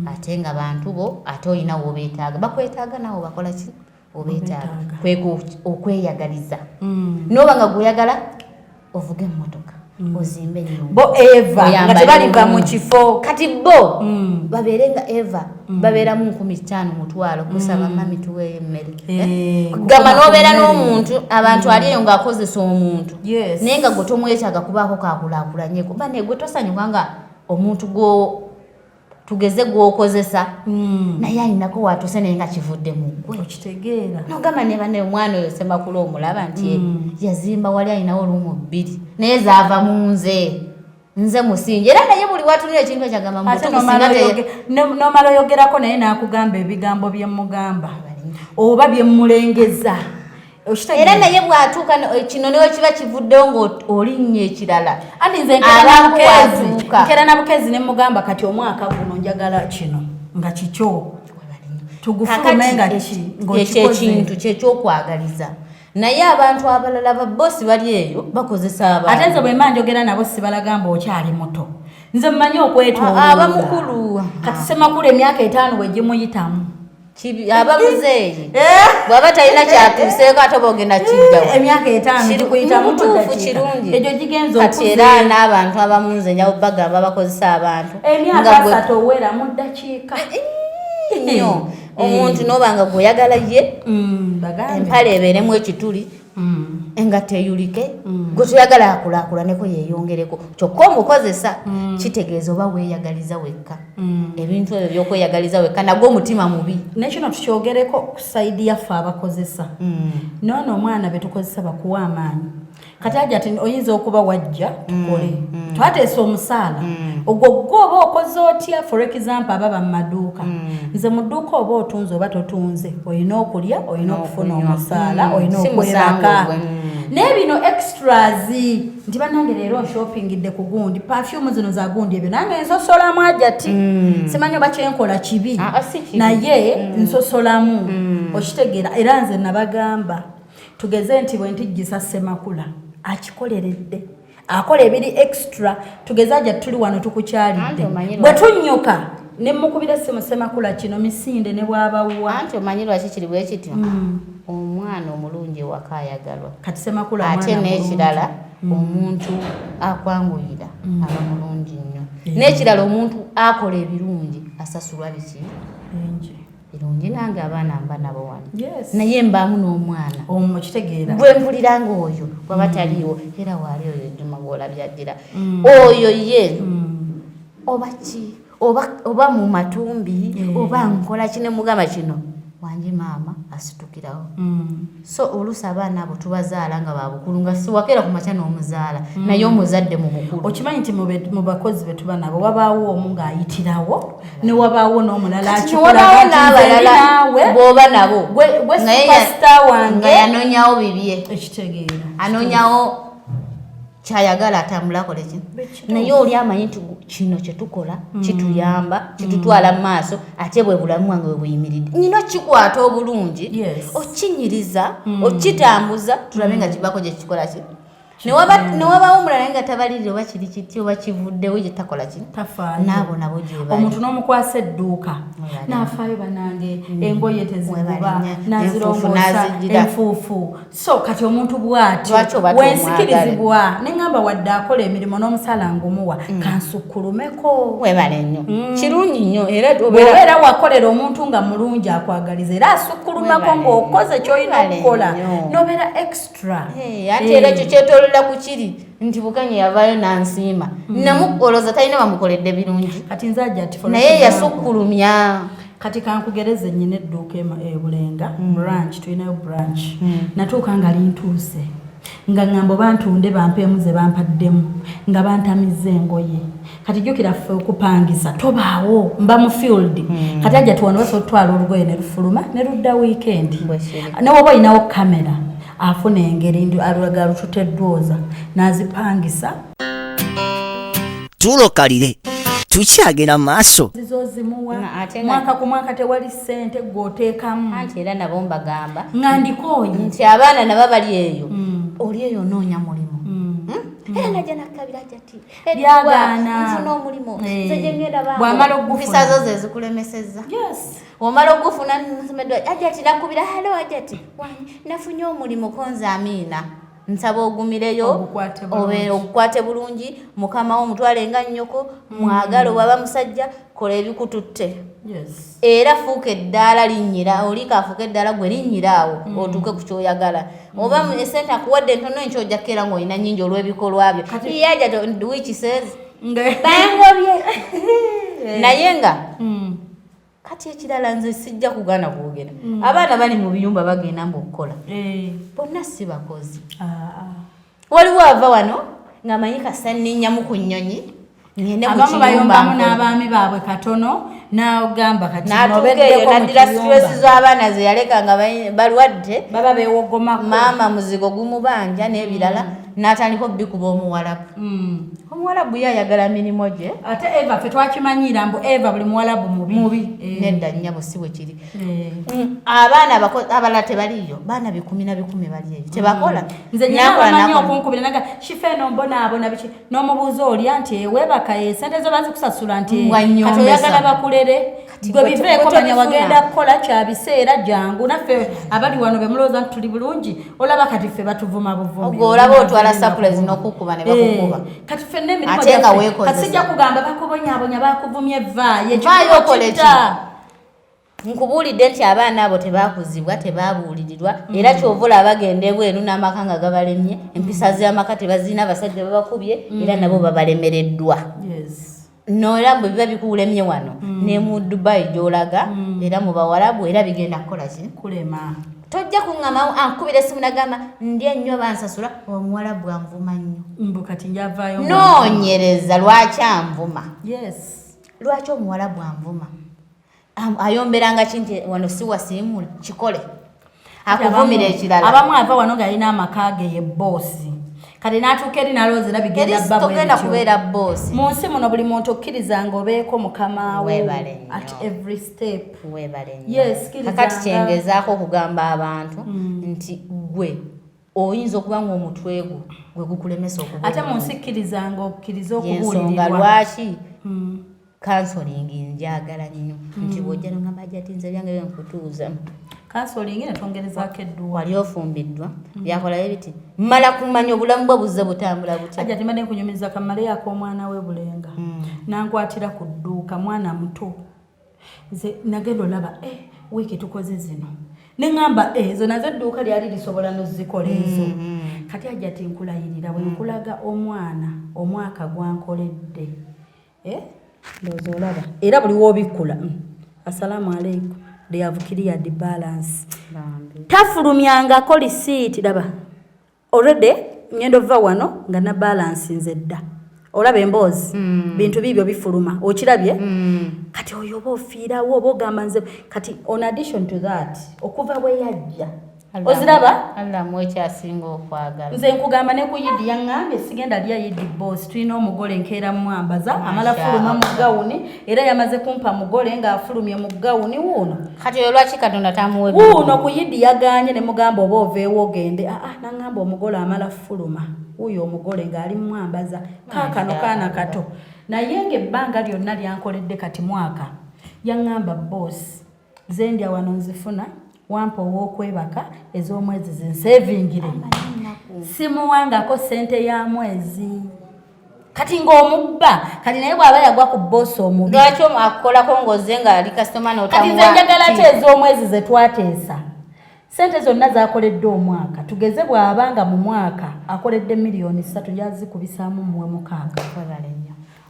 ate nga bantu bo ate oyina w'obeetaaga bakwetaaga nawe bakola ki obeetaaga kwego okweyagaliza nooba nga gw'oyagala ovuga emmotoka ozimbe ennyumba bo Eva nga tebaliva mu kifo kati bo babeere nga Eva babeeramu 15 mutwalo kusaba mami tuweeyo emmere gamba n'obeera n'omuntu abantu aliyo ng'akozesa omuntu naye nga gwe tomwetaaga kubaako kakulaakulanye kuba ne gwe tosanyuka nga omuntu tugeze gw'okozesa naye alinako waatuse naye nga kivudde mu ggwe okitegeera nogamba ne bane omwana oyo Ssemakula omulaba nti yazimba wali alinawo olumu 2 naye zaava mu nze musingi era naye buli watunira ekintu ekyagamba nomala oyogerako naye n'akugamba ebigambo byemugamba oba byemulengeza era naye bw'atuuka kino niwe kiba kivuddewo ng'olinnya ekirala andi nze nkera na Bukezi ne mugamba kati omwaka guno njagala kino nga kikyo tugufulume nga ekintu kyekyokwagaliza naye abantu abalala babbosi bali eyo bakozesa abantu ate nze bwe mba njogera nabo sibalagamba okyali muto nze mmanyi okwetoola abamukulu kati Ssemakula emyaka 5 bwe gimuyitamu abamuzeeyi bw'aba talina kyatuuseeko ate bogenda kijjawo emyaka 5 kiri kuyitamu mutuufu kirungi ekyo kigenza kati era n'abantu abamu nze njawo bagamba bakozesa abantu emyaka 3 owera mu ddakiika nnyo omuntu n'oba nga gw'oyagala ye empale ebeeremu ekituli engatto eyulike gwe toyagala akulaakulaneko yeeyongereko kyokka omukozesa kitegeeza oba weeyagaliza wekka ebintu ebyo by'okweyagaliza wekka nagwo omutima mubi nekino tukyogereko ku sayidi yaffe abakozesa noono omwana be tukozesa bakuwa amaanyi kati Hajjat oyinza okuba wajja tukole twateesa omusaala ogwo gwe oba okoze otya for example ababa mu maduuka nze mu dduuka oba otunze oba totunze olina okulya olina okufuna omusaala olina okweraka naye bino extras nti bannange leero nshoppingidde ku gundi perfume zino za gundi ebyo nange nsosolamu Hajjat simanyi oba kyenkola kibi naye nsosolamu okitegeera era nze nabagamba tugeze nti bwe ntijjisa Ssemakula akikoleredde akola ebiri extra tugeze Hajjat tuli wano tukukyalidde bwe tunnyuka ne mukubira essimu Ssemakula kino misinde ne bw'abawa anti omanyi lwaki kiri bwe kityo omwana omulungi ewaka ayagalwa kati Ssemakula ate n'ekirala omuntu akwanguyira aba mulungi nnyo n'ekirala omuntu akola ebirungi asasulwa biki birungi nange abaana mba nabo wano naye mbaamu n'omwana omukitegeera bwe mpuliranga oyo bwaba taliiwo era waali oyo Juma bw'olabyajjira oyo ye oba ki oba mu matumbi oba nkola kine mugamba kino wangi maama asitukirawo so oluusi abaana abo tubazaala nga babukulu nga siwakeera ku makya n'omuzaala naye omuzadde mu bukulu okimanyi nti mu bakozi be tuba nabo wabaawo omu ng'ayitirawo ne wabaawo n'omulala akikolaga naawe bw'oba nabo gwe superstar wange nga yanonyawo bibye ekitegeera anonyawo kyayagala atambulakole ki naye oli amanyi nti kino kyetukola kituyamba kitutwala mu maaso ate bwe bulamu wange bwe buyimiridde nyina kikwata obulungi okinyiriza okitambuza tulabe nga kibako gye kikola ki newabaawo omulala nga tabalirire oba kiri kiti oba kivuddewo gye takola ki naabo nabo gyebali omuntu n'omukwasa edduuka n'afaayo banange engoye teziguba nazirongoosa enfuufu so kati omuntu bw'atyo wensikirizibwa neŋŋamba wadde akola emirimu n'omusaala ngumuwa kansukkulumeko webale nnyo kirungi nnyo era obeera wakolera omuntu nga mulungi akwagaliza era asukkulumako ng'okoze ky'olina okukola n'obeera extra ate era ekyo kyetolera ku kiri nti Bukenya yavaayo nansiima namukoloza talina bamukoledde birungi kati nze Hajjat naye yasukkulumya kati kankugereze nnyina edduuka Bulenga branch tulinayo branch natuuka nga lintuuse nga ngamba bantunde bampeemu ze bampaddemu nga bantamiza engoye kati jjukira ffe okupangisa tobaawo mba mu field kati ajja tuwano basobola otwala olugoye ne lufuluma ne ludda weekend ne woba olinawo kamera afuna engeri alulaga lututeddwoza n'azipangisa tulokalire tukyagera maaso zizozimuwa mwaka ku mwaka tewali ssente gw'oteekamu anti era nabo mbagamba nga ndikooye nti abaana nabo bali eyo oli eyo onoonya mulimu najja nakkabira jati byagaana nfuna omulimu nze gye ngenda bw'amala ogufuna mpisazo ze zikulemesezza omala ogufuna nsomeddwa ajati nakubira halo ajati nafunye omulimu konza Amiina nsaba ogumireyo ogukwate bulungi mukama wo mutwale nga nnyoko mwagalo baba musajja kola ebikututte era fuuka eddaala linnyira olika afuuka eddaala gwe linnyiraawo otuuke ku kyoyagala oba esente akuwadde entono enkyo ojja kukeera ng'olina nnyingi olw'ebikolwa byo yaja which says bangobye naye nga kati ekirala nze sijja kugaana kwogera abaana bali mu biyumba bagenda mbukukola bonna si bakozi waliwo ava wano ng'amanyi kasanninyamu ku nnyonyi ngende abamu bayombamu n'abaami baabwe katono n'agamba kati n'atuukeeyo naddira stress z'abaana ze yaleka nga balwadde baba beewogomako maama muzigo gumubanja n'ebirala n'atandika bikuba omuwalabu omuwalabu ye ayagala mirimu gye ate Eva ffe twakimanyira mbu Eva buli muwalabu mubi nedda nnyabo si bwe kiri abaana abalala tebaliyo baana 10 na 10 bali eyo tebakola nze nyamanyi okunkubira naga kifeeno mbonaabona biki n'omubuuza olya nti ewebaka sente zo bazikusasula nti kati oyagala bakulere gwe biveeko manya wagenda kukola kya biseera jangu naffe abali wano bemulowooza nti tuli bulungi olaba kati ffe batuvuma buvumi olaba otwala surprise n'okukuba ne bakukuba kati ffe n'emirimu kati sijja kugamba bakubonyaabonya bakuvumye vaayo okoleki nkubuulidde nti abaana abo tebakuzibwa tebabuulirirwa era kyovula abagenda ebweru n'amaka nga gabalemye empisa z'amaka tebazina abasajja babakubye era nabo babalemereddwa noera bwe biba bikuulemye wano ne mu Dubai gy'olaga era mu bawalabu era bigenda kukola ki kulema tojja kuŋŋama ankubira essimu nagamba ndya nnyo bansasula omuwalabu anvuma nnyo mbukati njavaayo noonyereza lwaki anvuma lwaki omuwalabu anvuma ayomberanga kinti wano si wasiimula kikole akuvumira ekirala abamu ava wano ng'alina amaka ge ye boosi kati n'atuuka eri naloozera bigenda togenda kubeera boosi mu nsi muno buli muntu okkirizanga obeeko mukamaawe at every step kakati kyengezaako okugamba abantu nti gwe oyinza okuba ng'omutwe gwe gukulemesa okuba ate mu nsi kkirizanga okkiriza okubuulirirwa lwaki counseling njagala nnyo nti bw'ojja n'ogamba Hajjat nze byange byenkutuuza counseling netwongerezaako edduwa wali ofumbiddwa byakolayo biti mmala kumanya obulamu bwe buzze butambula butya Hajjat mbadde nkunyumiza kamale yako omwana we Bulenga nankwatira ku dduuka mwana muto nze nagenda olaba wiiki tukoze zino neŋŋamba ezo nazo edduuka lyali lisobola nozikola ezo kati Hajjat nkulayirira bwe nkulaga omwana omwaka gwankoledde ndowooza olaba era buli w'obikkula assalamu alaikum they have cleared the balance tafulumyangako lisiiti laba already ngendo va wano nga na balance nze dda olaba emboozi bintu bibyo bifuluma okirabye kati oyo oba ofiirawo oba ogamba nze kati on addition to that okuva bwe yajja oziraba allamu ekyasinga okwagala nze nkugamba ne ku Yidi yaŋŋambye sigenda lya Yidi boss tulina omugole nkeera mwambaza amala fuluma mu gawuni era yamaze kumpa mugole ng'afulumye mu gawuni wuuno kati oyo lwaki Katonda tamuwe wuuno ku Yidi yaganye ne mugamba oba oveewo ogende naŋŋamba omugole amala fuluma wuyo omugole ng'ali mwambaza kaakano kaana kato naye ng'ebbanga lyonna lyankoledde kati mwaka yaŋŋamba boss nze ndya wano nzifuna wampa ow'okwebaka ez'omwezi zinsevingire simuwangako sente ya mwezi kati ng'omubba kati naye bw'aba yagwa ku boosi omubi lwaki akolako ng'ozze ng'ali kasitoma kati nze njagala te ez'omwezi ze twateesa sente zonna zakoledde omwaka tugeze bw'abanga mu mwaka akoledde $3,000,000 yazikubisaamu muwe 6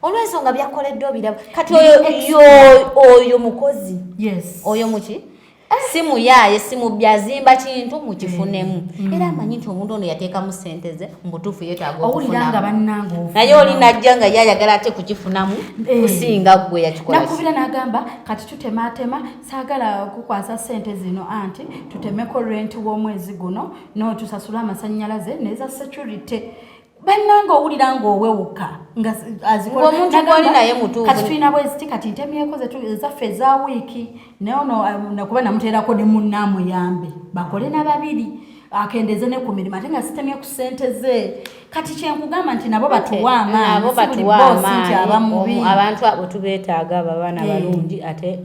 olw'ensonga byakoleddwa biraba kati oyo mukozi oyo muki simu yaye simu byazimba kintu mukifunemu era amanyi nti omuntu ono yateekamu ssente ze mbutuufu yeetaaga okufunamu naye oli najja nga yayagala ate kukifunamu kusinga gwe yakikola nakubira n'agamba kati tutemaatema saagala kukwasa ssente zino anti tutemeko rent w'omwezi guno n'otusasula amasannyalaze neza security bannanga owulira ng'owewuka nga omuntu gwoli naye mutuufu kati tulina bweziti kati ntemyeko zaffe eza wiiki naye ono nakuba namuteerako ne munnaamuyambe bakole na babiri akendeze ne ku mirimu ate nga sitemye ku ssente ze kati kyenkugamba nti nabo batuwa amaanyi abantu abo tubeetaaga ababaana balungi ate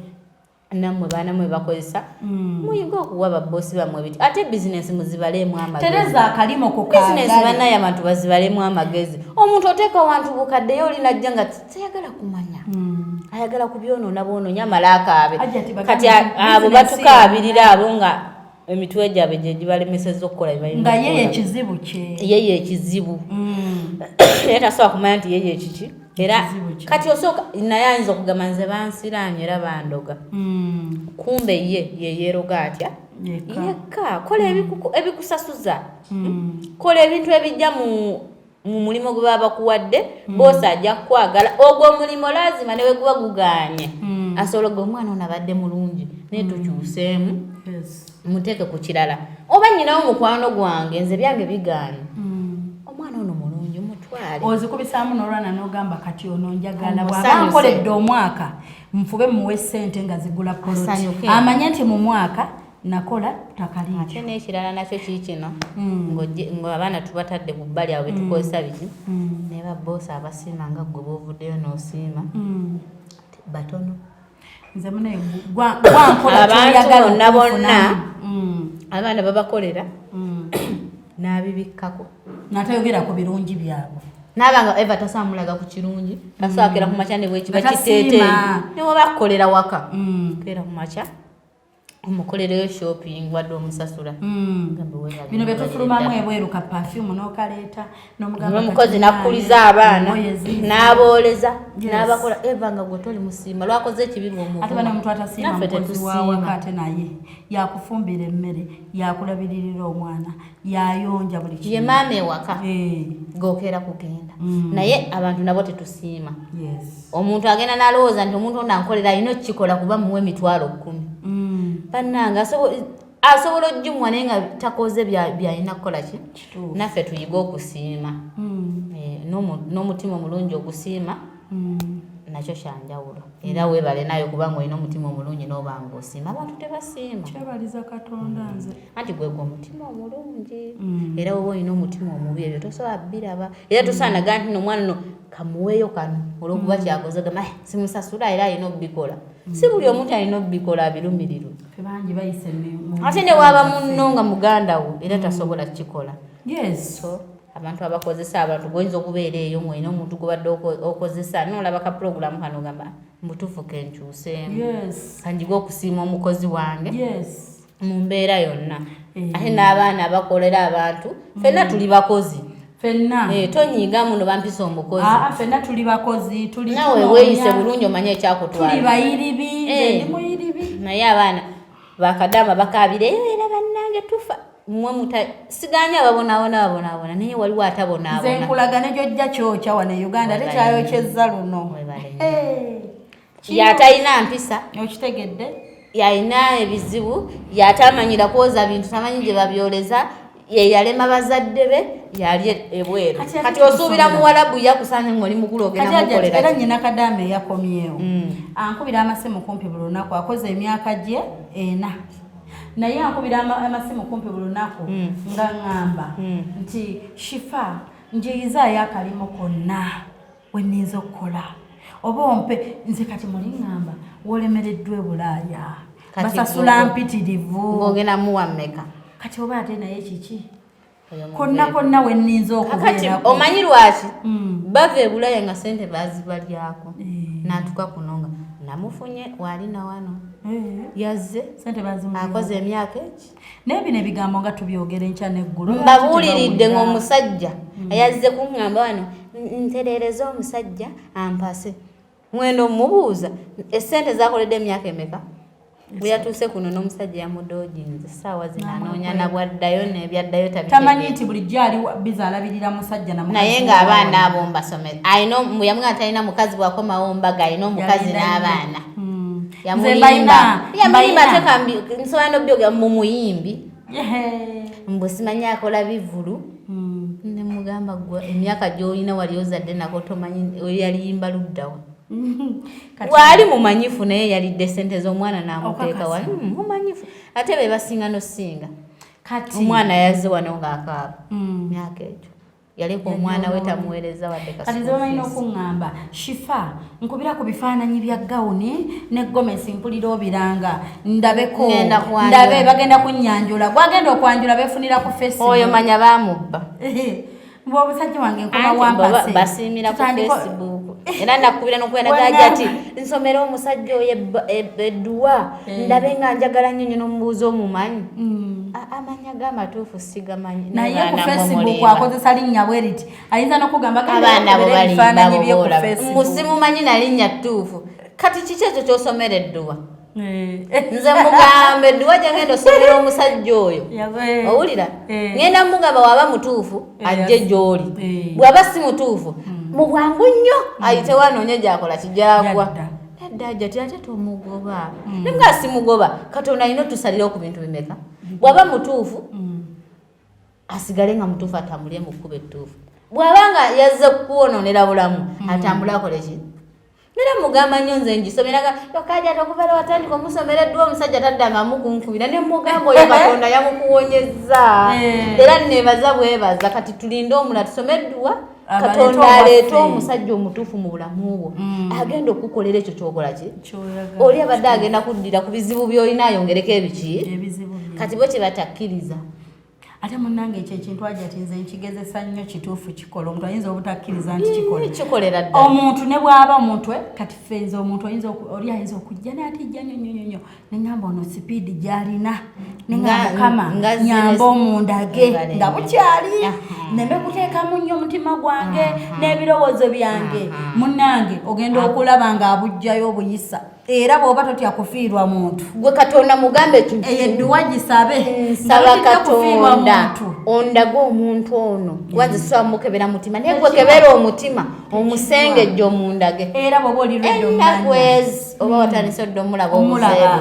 namwe baana mwe bakozesa muyiga okuwa babosi bamwe biti ate bizinesi muzibalemu amagezi tereza akalimo ku bizinesi banaye abantu bazibalemu amagezi omuntu oteeka wantu bukadde yo linajja nga tayagala kumanya ayagala kubyonoona bwononya malaaka abe kati abo batukaabirira abo nga emitwe gyabwe gye gibalemesezza okukola nga yeye ekizibu kye yeye ekizibu era tasobola kumanya nti yeye ekiki era kati osooka naye ayinza okugamba nze bansiraanye era bandoga kumbe ye yeeroga atya yekka kola ebikusasuza kola ebintu ebijja mu mulimu gwe baba bakuwadde boosi ajja kukwagala ogwo omulimu lazima ne we guba gugaanye asobola gwe omwana ono abadde mulungi naye tukyuseemu muteeke ku kirala oba nnyinawo mukwano gwange nze byange bigaanye omwana ono mulungi mutwale ozikubisaamu n'olwana n'ogamba kati ono njagala bw'aba nkoledde omwaka nfube muwe ssente nga zigula poloti amanye nti mu mwaka nakola takaliyo ate n'ekirala nakyo kiikino ng'abaana tubatadde ku bbali awo betukozesa biki ne baboosi abasiima nga ggwe boovuddeyo n'osiima batono nze munaye gwankola kyoyagala abantu bonna abaana babakolera n'abibikkako natayogera ku birungi byabwe n'abanga eva tasaamulaga ku kirungi tasaakera ku makya ne bwekiba kiteeteeyi newe bakukolera waka kera ku makya omukolereyo shopping wadde omusasula bino betufulumamu ebweru ka perfume n'okaleeta n'omukozi nakkuliza abaana n'abooleza n'abakola eva nga gwe toli musiima lwakoze ekibi ate bana omuntu atasiima mukozi wawaka ate naye yakufumbira emmere yakulabiririra omwana yayonja buli ye maama ewaka gokeera kugenda naye abantu nabo tetusiima omuntu agenda n'alowooza nti omuntu ono ankolera alina okukikola kuba muwe emitwalo 10 bannanga asobola ojjumwa naye nga takoze byalina kukola ki naffe tuyiga okusiima n'omutima omulungi ogusiima nakyo kyanjawulo era weebale nayo kubanga olina omutima omulungi n'obanga osiima abantu tebasiima kyebaliza katonda nze anti gwegwe omutima omulungi era woba olina omutima omubi ebyo tosobola biraba era tosaanaga nti nomwana no kamuweeyo kano olwokuba kyakoze gamba simusasula era alina obikola si buli omuntu alina obikola abirumirirwe bangi bayise ate ne waaba munno nga muganda wo era tasobola kukikola so abantu abakozesa abantu goyinza okubeera eyo mwena omuntu gubadde okozesa nolaba ka program kano gamba mbutuufu kenkyuseemu kanjiga okusiima omukozi wange mu mbeera yonna ate n'abaana abakolera abantu ffenna tuli bakozi ffenna tonyiiga muno bampisa omukozi ffenna tuli bakozi nawe weeyise bulungi omanye ekyakutwala tuli bayiribi ndi muyiribi naye abaana bakadama bakaabire era bannange tufa mwe siganya babonaabona naye waliwo atabonaabona nze nkulaga ne gyojja kyokya wano e Uganda tekyayokyezza luno yatalina mpisa okitegedde yalina ebizibu yatamanyira kwoza bintu tamanyi gye babyoleza yeyalema bazadde be yali ebweru kati osuubira muwalabu yakusanya ng'oli mukulu ogenda mukolera era nnyina kadame yakomyewo ankubira amasimu kumpi buli lunaku akoze emyaka gye 4 naye ankubira amasimu kumpi buli lunaku nga ŋŋamba nti shifa njiyizaayo akalimo konna wenniza okukola oba ompe nze kati muli ŋŋamba wolemereddwa e Bulaaya basasula mpitirivu ng'ogenda muwa mmeka kati oba ate naye kiki konna wenniza okubeerako omanyi lwaki bava e Bulaaya nga sente bazibalyako n'atuka kunonga namufunye walina wano yazze akoze emyaka eki naye bino ebigambo nga tubyogera enkya n'eggulu mbabuuliridde ng'omusajja yazze kuŋŋamba wano nterereza omusajja ampase mwendo mubuuza essente zakoledde emyaka emeka bwe yatuuse kuno n'omusajja yamudooginze essaawa zino anoonya nabwaddayo n'ebyaddayo tamanyi nti bulijjo ali biza alabirira musajja naye ng'abaana abo mbasomera alina yamugamba talina mukazi bwakomawo mbaga alina omukazi n'abaana yamulimba tekambi nsobola n'obyogera mu muyimbi mbwe simanyi akola bivulu nemugamba gwe emyaka gy'olina wali ozadde nako tomanyi yaliyimba luddawa wali mumanyifu naye yalidde sente z'omwana n'amuteeka wali mumanyifu ate be basinga nosinga kati omwana yazze wano ng'akaaba myaka egyo yaleka omwana we tamuweereza wadde kati nze bamalina okuŋŋamba shifa nkubira ku bifaananyi bya gawuni ne gomesi mpulira obiranga ndabeko ndabe bagenda kunnyanjula gwagenda okwanjula beefunira ku Facebook oyo manya baamubba mbw'obusajja wange nkola wampase basiimira ku Facebook era nakubira n'okwenagaja ati nsomera omusajja oyo Wedduwa ndabe nga njagala nnyo n'omubuuza omumanyi amanya g'amatuufu sigamanyi naye ku Facebook akozesa linnya bwe riti ayinza n'okugamba abaana bo balimba bye ku Facebook musimumanyi na linnya ttuufu kati kiki ekyo ky'osomera Edduwa nze mugamba Edduwa gyengenda osomera omusajja oyo owulira ngenda mugamba waba mutuufu ajje gy'oli bw'aba si mutuufu mu bwangu nnyo ayite wanoonye gyakola kijagwa Hajjat ate tomugoba nga simugoba Katonda alina otusalira ku bintu bimeka bw'aba mutuufu asigale nga mutuufu atambulye mu kkubo ettuufu bw'abanga yazze kuwonoonera bulamu atambule akole ki nera mugamba nnyo nze ngisomeraga Hajjat okuvaala watandika omusomera Edduwa omusajja taddanga mukunkubira ne mugamba oyo Katonda yamukuwonyezza era neebaza bwebaza kati tulinde omula tusome Edduwa Katonda aleeta omusajja omutuufu mu bulamu bwo agenda okukolera ekyo kyokola ki oli abadde agenda kuddira ku bizibu by'olina ayongereko ebiki kati bo kyebatakkiriza ate munnange ekyo ekintu Hajjat nze nkigezesa nnyo kituufu kikola omuntu ayinza obutakkiriza nti kikolera ddala omuntu ne bw'aba omuntu kati ffenza omuntu oli ayinza okujja n'atijja nnyo neŋŋamba ono sipiidi gy'alina neŋŋamba Mukama nyamba omundage nga bukyali neme kuteekamu nnyo omutima gwange n'ebirowoozo byange munnange ogenda okulaba ng'abujjayo obuyisa era bw'oba totya kufiirwa muntu gwe Katonda mugambe ekintu Edduwa gisabe nsaba Katonda ondaga omuntu ono wanze sisobola mukebera mutima naye gwe kebera omutima omusengejja omundage era bw'oba olirwedde omunakwezi oba watandise dde omulaba obuzeebe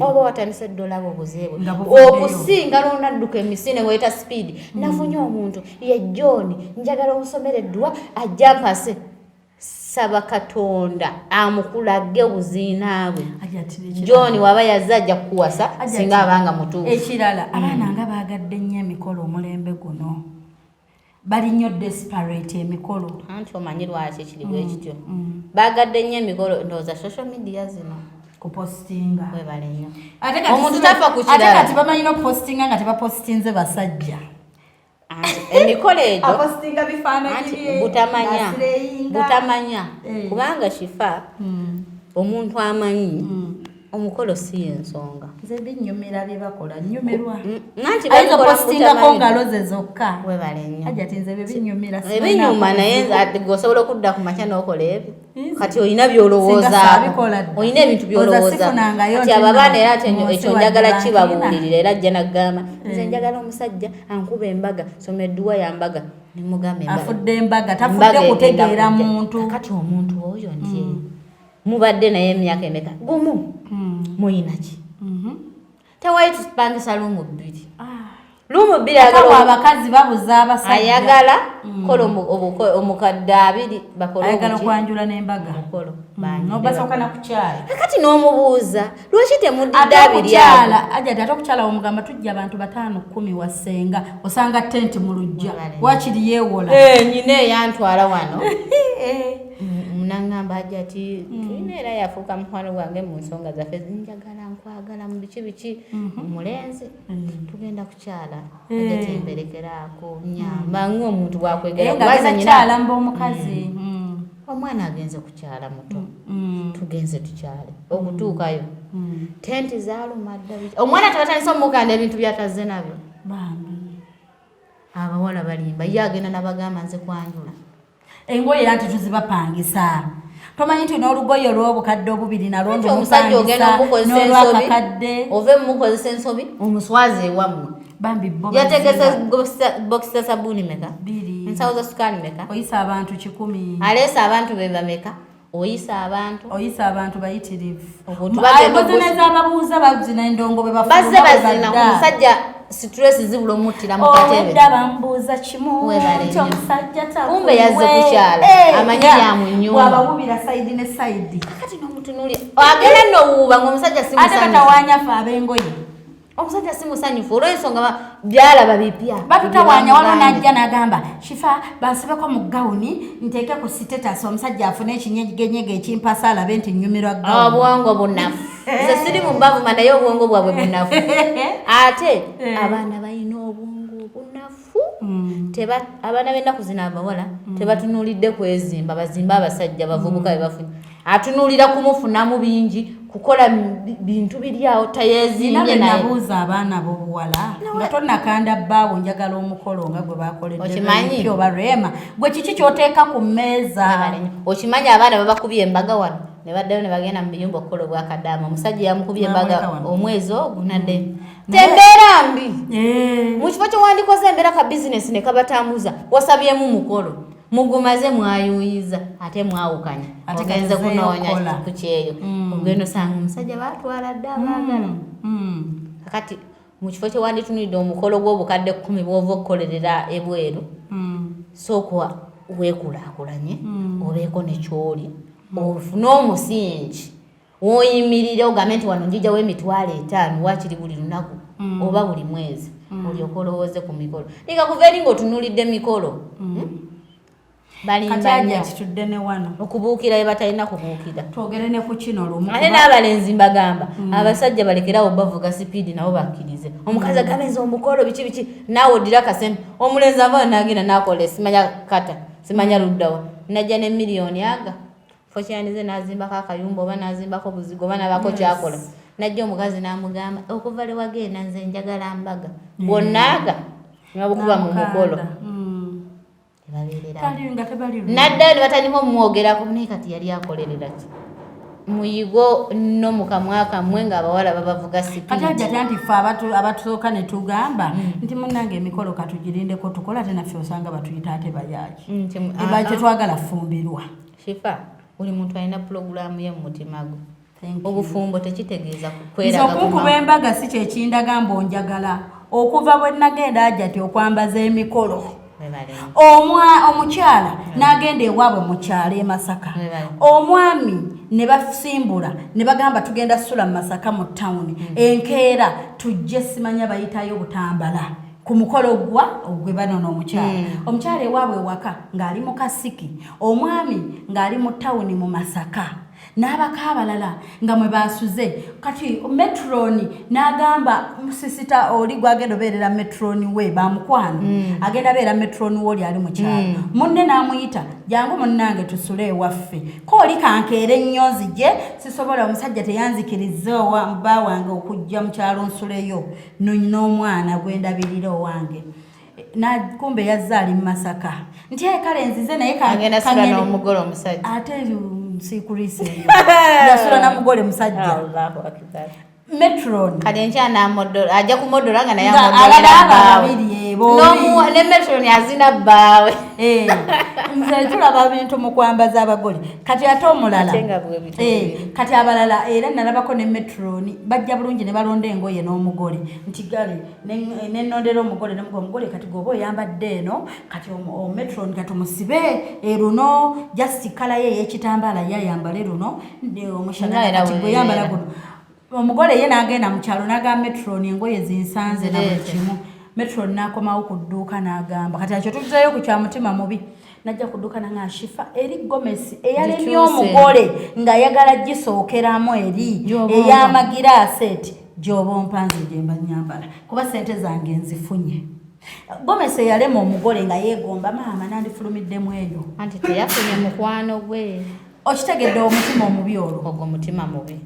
oba watandise dde olaba obuzeebe okusinga lwonadduka emisine weeta sipiidi nafunye omuntu ye John njagala omusomera Edduwa ajja mpase saba Katonda amukulage obuziina bwe John waba yazze ajja kukuwasa singa abanga mutuufu ekirala abaana nga baagadde nnyo emikolo omulembe guno bali nnyo desperate emikolo anti omanyi lwaki kiri bwe kityo baagadde nnyo emikolo ndowooza social media zino kupostinga webale nnyo omuntu tafa ku kirala ate kati bamanyi n'okupostinga nga tebapostinze basajja emikolo egyo apostinga bifaananyi butamanya kubanga kifa omuntu amanyi omukolo si y'ensonga nze binnyumira bye bakola nnyumirwa nanti ayinza opostingako ngalo ze zokka webale nnyo Hajjat nze bye binnyumira ebinyuma naye ate gwosobola okudda ku makya n'okola ebyo kati olina by'olowoozaako olina ebintu by'olowooza kati abo abaana era ate ekyo njagala kibabuulirira era ajja naggamba nze njagala omusajja ankuba embaga soma Edduwa ya mbaga nemugamba afudde embaga tafudde kutegeera muntu kati omuntu oyo nti mubadde naye emyaka emeka gumu muyina ki tewali tupangisa lumu bbiri lumu bbiri abakazi babuza abasajja ayagala kola omukadde abiri bakola ayagala okwanjula n'embaga mukolo n'obasooka na kukyala kati n'omubuuza lwaki temuddidde abiri Hajjat ate okukyala omugamba tujja abantu 5-10 wasenga osanga tenti mu lujja wakiri yeewola nyina eyantwala wano munangamba Hajjat tulina era yafuuka mukwano gwange mu nsonga zaffe njagala nkwagala mu biki mulenzi tugenda kukyala Hajjat emberekeraako nyamba ng'omuntu bwakwegera kubazanyira mba omukazi omwana agenze kukyala muto tugenze tukyale okutuukayo tenti zaaluma dda omwana tabatandisa omukanda ebintu byatazze nabyo bambi abawala balimba ye agenda nabagamba nze kwanjula engoye anti tuzibapangisa tomanyi nti n'olugoye olw'obukadde obubiri nalwo omusajja ogenda omukozesa n'olwakakadde ove mukozesa ensobi omuswazi ewammwe bambi bo yategesa bokisa sabuni meka biri ensawo za sukaali meka oyisa abantu 100 aleesa abantu be bameka oyisa abantu bayitirivu bagenda ababuuza bazina endongo be bazze bazina omusajja stress zibula omutira mu katebe bambuuza kimu omusajja kumbe yazze kukyala amanyi yamunyuma wabawubira saidi ne saidi kati n'omutunuulya agenda n'owuuba ng'omusajja simusanyufu ate batawanyafu ab'engoye omusajja simusanyufu olw'ensonga byalaba bipya batutawanya waliwo najja n'agamba shifa bansibeko mu gawuni nteeke ku status omusajja afune ekinyegenyege ekimpasa alabe nti nnyumirwa gawuni obwongo bunafu nze siri mu mbavuma naye obwongo bwabwe bunafu ate abaana balina obwongo bunafu abaana b'ennaku zino abawala tebatunuulidde kwezimba bazimba abasajja bavubuka be bafunye atunuulira kumufunamu bingi kukola bintu biri awo tayezimbye naye nabuuza abaana b'obuwala nga tonnakanda bbaawo njagala omukolo nga gwe bakoledde oba rema gwe kiki ky'oteeka ku mmeeza okimanyi abaana babakubye embaga wano ne baddayo ne bagenda mu biyumba okukola obwakadaama omusajja yamukubye embaga omwezi ogwo nadde tembeera mbi mu kifo kye wandikoze embeera ka bizinesi ne kabatambuza wasabyemu mukolo mugumaze mwayuyiza ate mwawukanya ogenze kunoonya ku kyeyo ogenda osanga omusajja batwala dda abaagala kakati mu kifo kye wanditunulidde omukolo gw'obukadde 10 bw'ova okukolerera ebweru sooka weekulaakulanye obeeko nekyoli ofune omusingi woyimirire ogambe nti wano njijjawo emitwalo 5 wakiri buli lunaku oba buli mwezi olyoka olowooze ku mikolo leka eri ng'otunuulidde mikolo balimba kitudde ne wano okubuukira batalina kubuukira twogere ne ku kino lumu ate n'abalenzi mbagamba abasajja balekerawo bavuga sipiidi nabo bakkirize omukazi agabenza omukolo biki naawe oddira kasembe omulenzi ava n'agenda n'akola simanya kata simanya luddawa najja ne miliyoni aga fokyanize n'azimbako akayumba oba n'azimbako buzigo oba nabako kyakola najja omukazi n'amugamba okuva le wagenda nze njagala mbaga bwonnaaga nibabukuba mu mukolo nadda ne batandika omwogerako naye kati yali akolerera ki muyigo no mu kamwa kamwe ng'abawala babavuga sipiidi kati ajja nti ffe abatusooka ne tugamba nti munnange emikolo katugirindeko tukola ate naffe osanga batuyita ate bayaki eba kyetwagala fumbirwa shifa buli muntu alina pulogulaamu ye mu mutima gwe obufumbo tekitegeeza kukweraga okunkuba embaga si kyekindaga mbonjagala okuva bwe nagenda Hajjat okwambaza emikolo omukyala n'agenda ewaabwe mu kyalo e Masaka omwami ne basimbula ne bagamba tugenda sula mu Masaka mu tawuni enkeera tujje simanya bayitayo butambala ku mukolo gwe banono omukyala ewaabwe waka ng'ali mu kasiki omwami ng'ali mu tawuni mu Masaka n'abaka abalala nga mwe basuze kati metroni n'agamba musisita oli gwagenda obeerera metroni we bamukwano agenda beera metroni we oli ali mu kyalo munne n'amuyita jangu munnange tusule ewaffe ko oli kankeera ennyo nzije sisobola omusajja teyanzikiriza bba wange okujja mu kyalo nsuleyo n'omwana gwendabirira owange kumbe yazze ali mu Masaka nti kale nzize naye agenda sula n'omugole omusajja ate nsikulise yasula na mugole musajja Allahu akbar metron kali enchana modoro aja ku modoro nga naye modoro ne metron yazina bawe nze tulaba bintu mu kwambaza abagole kati ate omulala kati abalala era nalabako ne metron bajja bulungi ne balonda engoye n'omugole nti gale nennondera omugole n'omugole kati gobo yambadde eno kati o metron kati musibe eruno just kala ye ekitambala yayambale runo omushana kati gwe yambala guno omugole ye n'agenda mu kyalo n'agamba metron engoye zinsanze na buli kimu metron n'akomawo ku dduuka n'agamba kati akyo tuzayo ku kya mutima mubi najja ku dduuka nanga Shifa eri gomesi eyalemye omugole ng'ayagala gisookeramu eri ey'amagiraasi eti gy'oba ompanze gye mba nyambala kuba sente zange nzifunye gomesi eyalema omugole nga yeegomba maama nandifulumiddemu eyo anti teyafunye mukwano gwe okitegedde omutima omubi olwo ogwo mutima mubi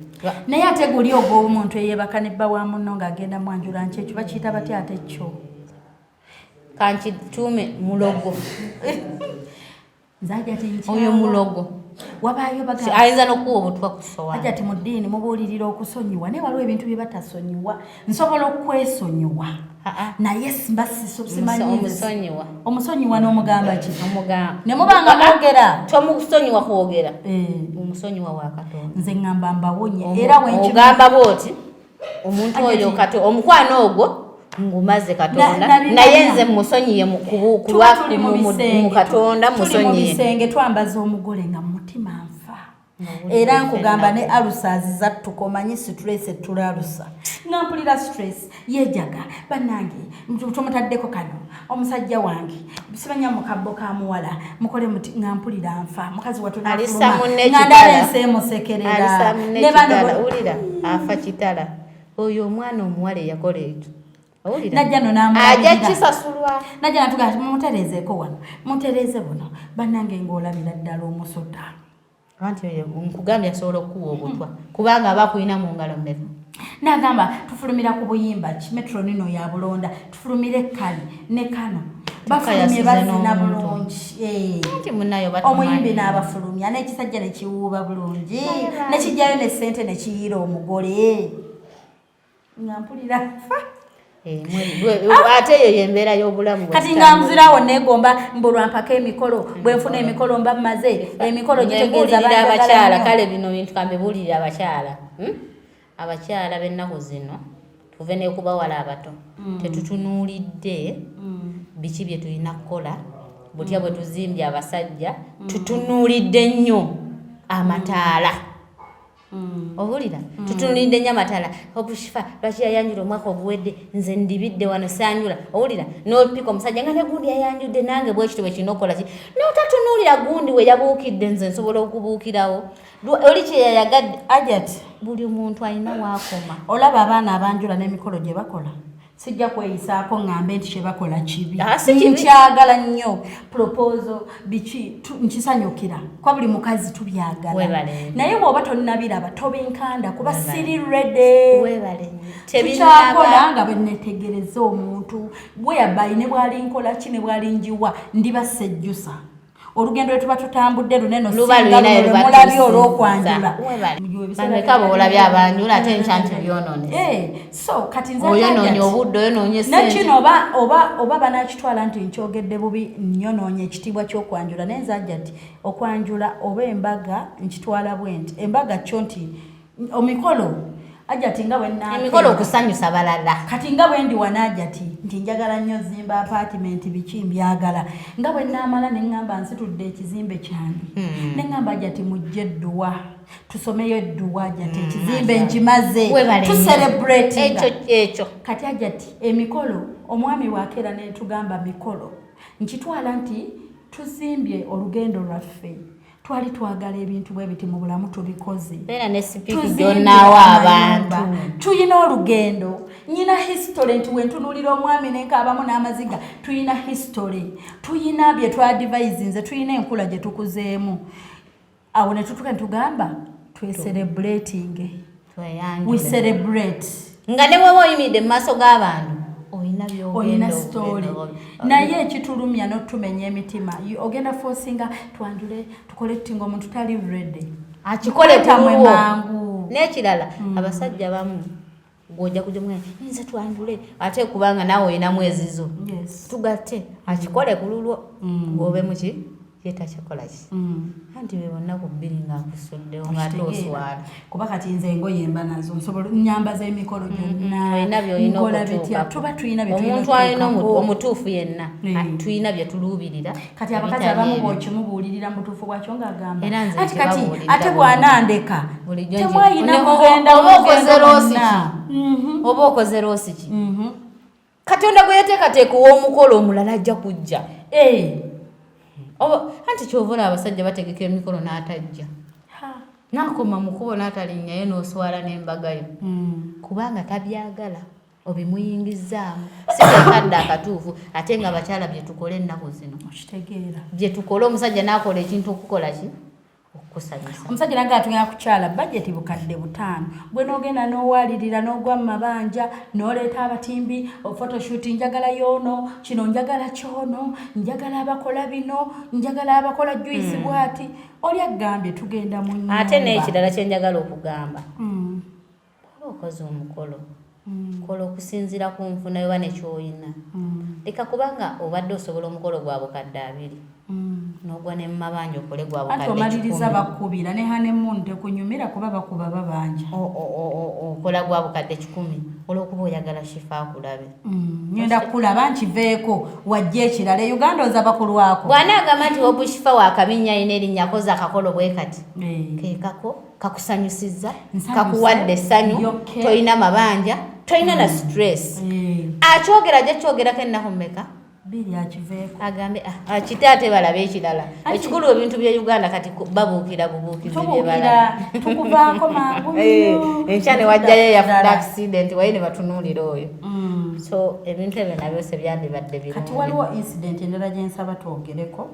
naye ate guli ogw'omuntu eyeebaka ne bba wa munno ng'agenda mwanjula nki ekyo bakiyita batya ate kyo kankituume mulogo nzaja tinchi oyo mulogo wabayo baga ayinza n'okuwa obutwa ku sowaani Hajjat mu ddiini mubuulirira okusonyiwa naye waliwo ebintu bye batasonyiwa nsobola okwesonyiwa naye omusonyiwa n'omugamba ki ne mubanga mwogera tomusonyiwa kwogera omusonyiwa wa Katonda nze ngamba mbawonye era ogamba bwoti omuntu oyo kato omukwano ogwo ngumaze Katonda naye nze musonyiye mu Katonda musonyiye bisenge twambaza omugole nga mutima nfa era nkugamba ne alusazi zattukomanyi stress tulalusa ngampulira stress yejaga banange tumutaddeko kano omusajja wange bisibanya mukabbo ka muwala mukole muti ngampulira nfa mukazi watuna ngandala ensemo sekerera ne bano ulira afa kitala oyo omwana omuwala yakola ekyo najja ajja kisasulwa najja natuga muterezeeko wano mutereze buno bannange ng'olabira ddala omusota anti nkugambye asobola okuwa obutwa kubanga aba kulina mu ngalo mmeka nagamba tufulumira ku buyimba ki metro nino ya bulonda tufulumire kali ne kano bafulumye bazina bulungi omuyimbi n'abafulumya n'ekisajja ne kiwuuba bulungi ne kijjayo ne ssente ne kiyiira omugole ngampulira ate eyo yembeera y'obulamu kati nga nzirawo negomba mbulwampaka emikolo bwenfuna emikolo mba mmaze emikolo gitegeeza abakyala kale bino bintu kambe buulirira abakyala abakyala b'ennaku zino tuve nekubawala abato tetutunuulidde biki bye tulina kukola butya bwe tuzimbye abasajja tutunuulidde nnyo amataala obulira tutunulidde nnyo amataala obushifa lwaki yayanjula omwaka oguwedde nze ndibidde wano sanjula obulira n'olupika omusajja nga ne gundi yayanjudde nange bwekito bwe kirina okukola ki n'otatunuulira gundi we yabuukidde nze nsobola okubuukirawo oli kye yayagadde Hajjat buli muntu alina waakoma olaba abaana abanjula n'emikolo gye bakola sijja kweyisaako ngambe nti kye bakola kibi nkyagala nnyo proposal biki nkisanyukira kwa buli mukazi tubyagala naye bw'oba tonnabiraba tobinkanda kuba siri ready tukyakola nga bwe netegereza omuntu bwe yabayi ne bwali nkola ki ne bwali njiwa ndiba sejjusa olugendo lwe tuba tutambudde lunene osingamulabye olw'okwanjula kabo olabye abanjula ate nkyanti byonone so kati nze oyonoonye obudde oyonoonye nakino oba banakitwala nti nkyogedde bubi nyonoonye ekitiibwa ky'okwanjula naye nze Hajjat okwanjula oba embaga nkitwala bwe nti embaga kyo nti omikolo Hajjat nga bwe emikolo okusanyusa balala kati nga bwe ndi wana Hajjat nti njagala nnyo zimba apartment biki mbyagala nga bwe naamala ne ŋŋamba nsitudde ekizimbe kyange ne ŋŋamba Hajjat mujje edduwa tusomeyo edduwa Hajjat ekizimbe nkimaze tucelebrate ekyo kati Hajjat emikolo omwami wakeera ne tugamba mikolo nkitwala nti tuzimbye olugendo lwaffe twali twagala ebintu bwe biti mu bulamu tubikoze era ne speak Byonnawo abantu tuyina olugendo nyina history nti wentunulira omwami nenkaabamu n'amaziga tuyina history tuyina bye twadivise nze tuyina enkula gye tukuzeemu awo ne tutuka ntugamba celebrating we celebrate nga ne bw'oba oyimiridde mu maaso g'abantu oyina story naye ekitulumya n'otumenya emitima ogenda forcinga twanjule tukolectinga omuntu tali ready akikole tamwe mangu n'ekirala abasajja bamu gwojja kujja mwe nze twanjule ate kubanga naawe oyina mwezizo tugatte akikole ku lulwo ng'obe muki yetakikola ki anti we bonna ku bbiri ng'akusuddewo ng'ate oswala kuba kati nze engoye mba nazo nsobola nyambaza emikolo gyonna olina by'olina okutuuka tuba tulina bye omuntu alina omutuufu yenna tulina bye tuluubirira kati abakazi abamu bwokimubuulirira mutuufu bwakyo ng'agamba ati kati ate bw'anandeka temwayina kugenda oba okoze loosi ki oba okoze loosi ki Katonda gwe yateekateeka ow'omukolo omulala ajja kujja anti kyovula abasajja bategeka emikolo n'atajja nakoma mukubo n'atalinyayo n'oswala n'embagayo kubanga tabyagala obimuyingizaamu sikakadde akatuufu ate nga abakyala bye tukole ennaku zino okitegeera bye tukole omusajja n'akola ekintu okukola ki okukusanyusa. Omusajja nanga tugenda kukyala budget bukadde 5 bwe nogenda n'owalirira n'ogwa mu mabanja n'oleeta abatimbi photoshoot njagala yono kino njagala kyono njagala abakola bino njagala abakola juice bwati oli agambye tugenda mu nnyumba. Ate n'ekirala kye njagala okugamba okoze omukolo kola okusinziira ku nfuna yoba nekyoyina leka kubanga obadde osobola omukolo gwa bukadde 2 n'ogwa ne mu mabanja okole gwa bukadde 10 ate omaliriza bakubira ne honeymoon tekunyumira kuba bakuba babanja okola gwa bukadde 10 olw'okuba oyagala shifa akulabe ngenda kulaba nkiveeko wajja ekirala Uganda oza bakulwako bw'anaagamba nti obushifa waakabinya ina erinnya akoze akakolo bwe kati keekako kakusanyusizza kakuwadde essanyu toyina mabanja toyina na stress akyogera gye kyogerako ennaku mmeka biri akiveeko agambe kitaate balabe ekirala ekikulu ebintu bya Uganda kati babuukira bubuukizi bye balaba tukuvaako mangu enkya ne wajjayo yafuna accident waye ne batunuulira oyo so ebintu ebyo nabyo se byandibadde birungi kati waliwo incident endala gye nsaba twogereko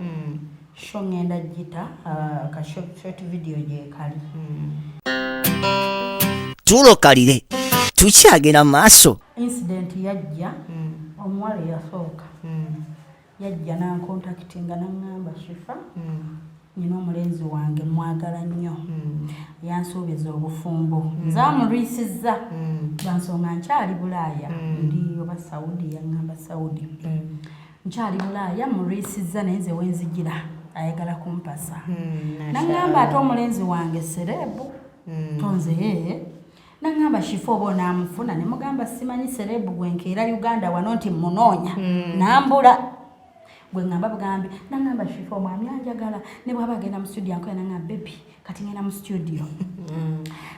sho ngenda gita ka short video gyekali tulokalire tukyagenda mu maaso. Incident yajja omuwala eyasooka yajja nankontakitinga naŋŋamba Shifa nina omulenzi wange mwagala nnyo yansuubiza obufumbo nzamulwisizza lwansonga nkyali Bulaaya ndi oba Saudi yaŋŋamba Saudi nkyali Bulaaya mulwisizza naye nze wenzijira ayagala kumpasa naŋŋamba ate omulenzi wange serebu tonze naŋŋamba Shifa oba onaamufuna ne mugamba simanyi serebu gwenkeera Uganda wano nti munoonya nambula gwe ŋŋamba bugambi naŋŋamba Shifa omwami anjagala ne bw'aba agenda mu studio ankoya naŋŋamba bebi kati ngenda mu studio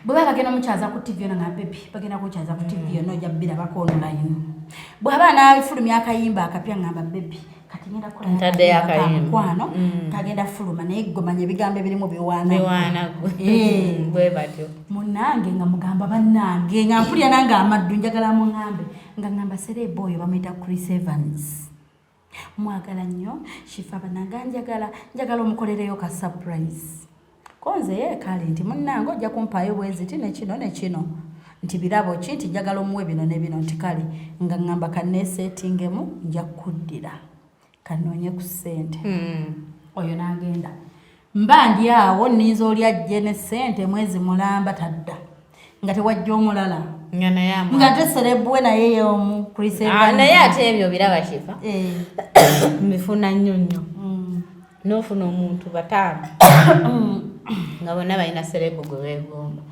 bwe baba bagenda mukyaza ku TV naŋŋamba bebi bagenda kukyaza ku TV nojja birabako online bw'aba naafulumya akayimba akapya ŋŋamba bebi kati ngenda kukola ntadde akamukwano kagenda fuluma naye ggomanya ebigambo ebirimu biwaana bwe batyo munange nga mugamba bannange nga mpulya nange amaddu njagala muŋŋambe nga ŋŋamba serebu oyo bamuyita Chris Evans mwagala nnyo Shifa banange njagala omukolereyo ka surprise konze yeekale nti munnange ojja kumpaayo bweziti nekino nekino nti birabo ki nti njagala omuwe bino ne bino nti kale nga ŋŋamba kanneeseetingemu nja kuddira kanoonye ku ssente oyo n'agenda mba ndi awo nninza oli ajje ne ssente mwezi mulamba tadda nga tewajja omulala nga teserebwe naye y'omu naye ate ebyo biraba Shifa mbifuna nnyo nnyo n'ofuna omuntu 5 nga bonna balina serebu gwe beegomba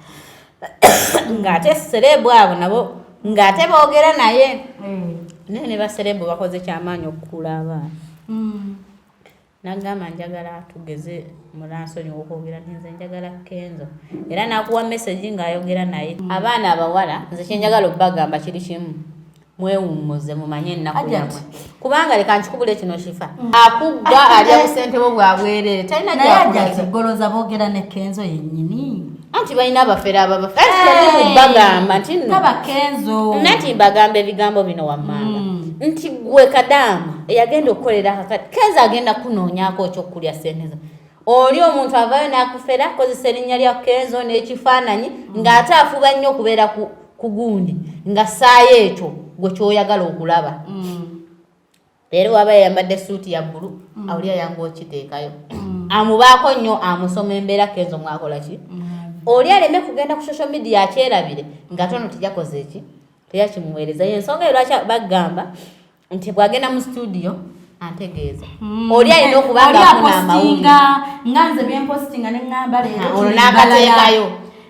ng'ate serebu abo nabo ng'ate boogera naye naye ne baserebu bakoze kyamaanyi okukuula abaana nagamba njagala tugeze mulansonyi okwogera nze njagala Kenzo era nakuwa message ng'ayogera naye abaana abawala nze kyenjagala obbagamba kiri kimu mwewummuze mumanye ennaku yammwe kubanga leka nkikubule kino Shifa akugga alya busente bwo bwabwerere talina gyakugoloza boogera ne Kenzo yennyini anti balina abafere ababafeerabagamba nti Kenzo nati mbagamba ebigambo bino wammanga nti gwe Kadaama eyagenda okukolera akakati Kenzo agenda kunoonyaako ekyokulya sente oli omuntu avayo n'akufera akozesa erinnya lya Kenzo n'ekifaananyi ng'ate afuba nnyo okubeera ku gundi nga ssaayo ekyo gwe kyoyagala okulaba leero waba yayambadde suuti ya bbulu awulya yangu okiteekayo amubaako nnyo amusoma embeera Kenzo mwakola ki oli aleme kugenda ku social media akyerabire nga tono tijakoze eki teyakimuweereza yensonga eyo lwaki bagamba nti bwagenda mu studio antegeeza oli alina okubanga afuna amawulire nga nze byempostinga ne ŋŋamba leero olwo n'akateekayo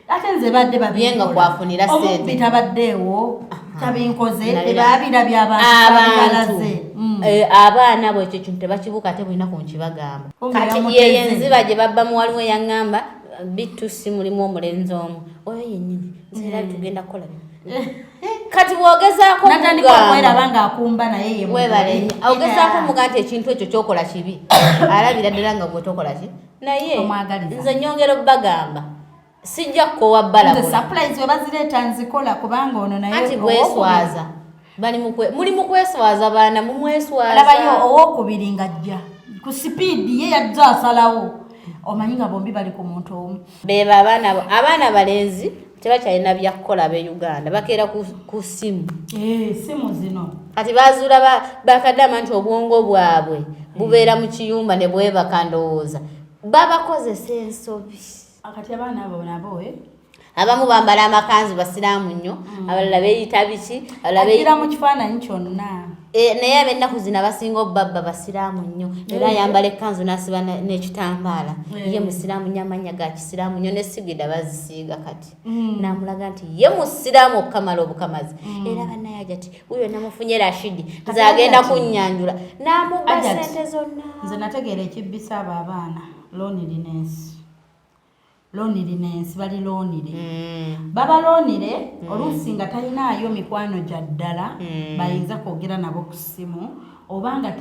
ate nze badde byenga kwafunira ssente bitabaddeewo tabinkoze tebaabira by'abantu abaana bwe ekyo kintu tebakibuuka ate bulina ku nkibagamba kati yeyo enziba gye babbamu waliwo yaŋŋamba bitusi mulimu omulenzi omu oyo yennyini nzera tugenda kukola kati bwogezaako webalenya ogezaako muga nti ekintu ekyo kyokola kibi alabira ddala nga gwe tokola ki naye nze nyongera obbagamba sijja kukowa bbala anti bweswaza muli mu kweswaza baana mumweswaza alabayo owokubiri ng'ajja ku sipiidi ye yajja asalawo omanyi nga bombi bali ku muntu omu beba abaana balenzi tebakyalina byakukola be Uganda bakeera ku simu simu zino kati bazuula bakadama nti obwongo bwabwe bubeera mu kiyumba ne bwebaka ndowooza babakozesa ensobi kati abaana abo nabo abamu bambala amakanzu basiraamu nnyo abalala beeyita biki agira mu kifaananyi kyonna naye ab'ennaku zino abasinga obbabba basiraamu nnyo era ayambala ekkanzu n'asiba n'ekitambaala ye musiraamu nnyo amannya ga kisiraamu nnyo n'essigida bazisiiga kati n'amulaga nti ye musiraamu okukamala obukamazi era bannaye Hajjat wuyo namufunye Rashidi nze agenda kunnyanjula n'amubba ssente zonna nze nategeera ekibbisa abo abaana loneliness bali lonire baba lonire oluusi nga talinaayo mikwano gya ddala bayinza kwogera nabo ku ssimu obanga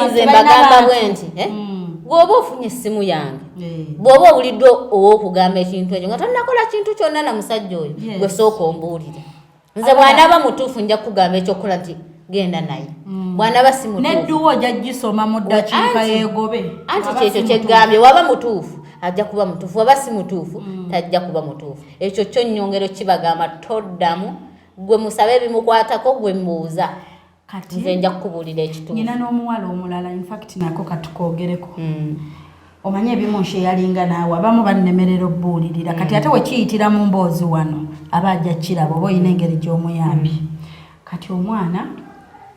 nze mbagamba bwe nti bw'oba ofunye essimu yange bw'oba owuliddwa ow'okugamba ekintu ekyo nga tonnakola kintu kyonna na musajja oyo gwe sooka ombuulire nze bw'anaaba mutuufu nja kukugamba ekyokukola nti genda naye bw'anaaba si mutuufu nedduwa ojja gisoma mu ddakiika yeegobe anti kyekyo kyegambye waba mutuufu ajja kuba mutuufu waba si mutuufu tajja kuba mutuufu ekyo kyo nnyongero kibagamba toddamu gwe musabe ebimukwatako gwe mbuuza kati nze nja kukubuulira ekituufu nyina n'omuwala omulala infact nako katukoogereko omanye ebimu nshe yalinga naawe abamu bannemerera obbuulirira kati ate wekiyitira mu mboozi wano aba ajja kiraba oba olina engeri gy'omuyambi kati omwana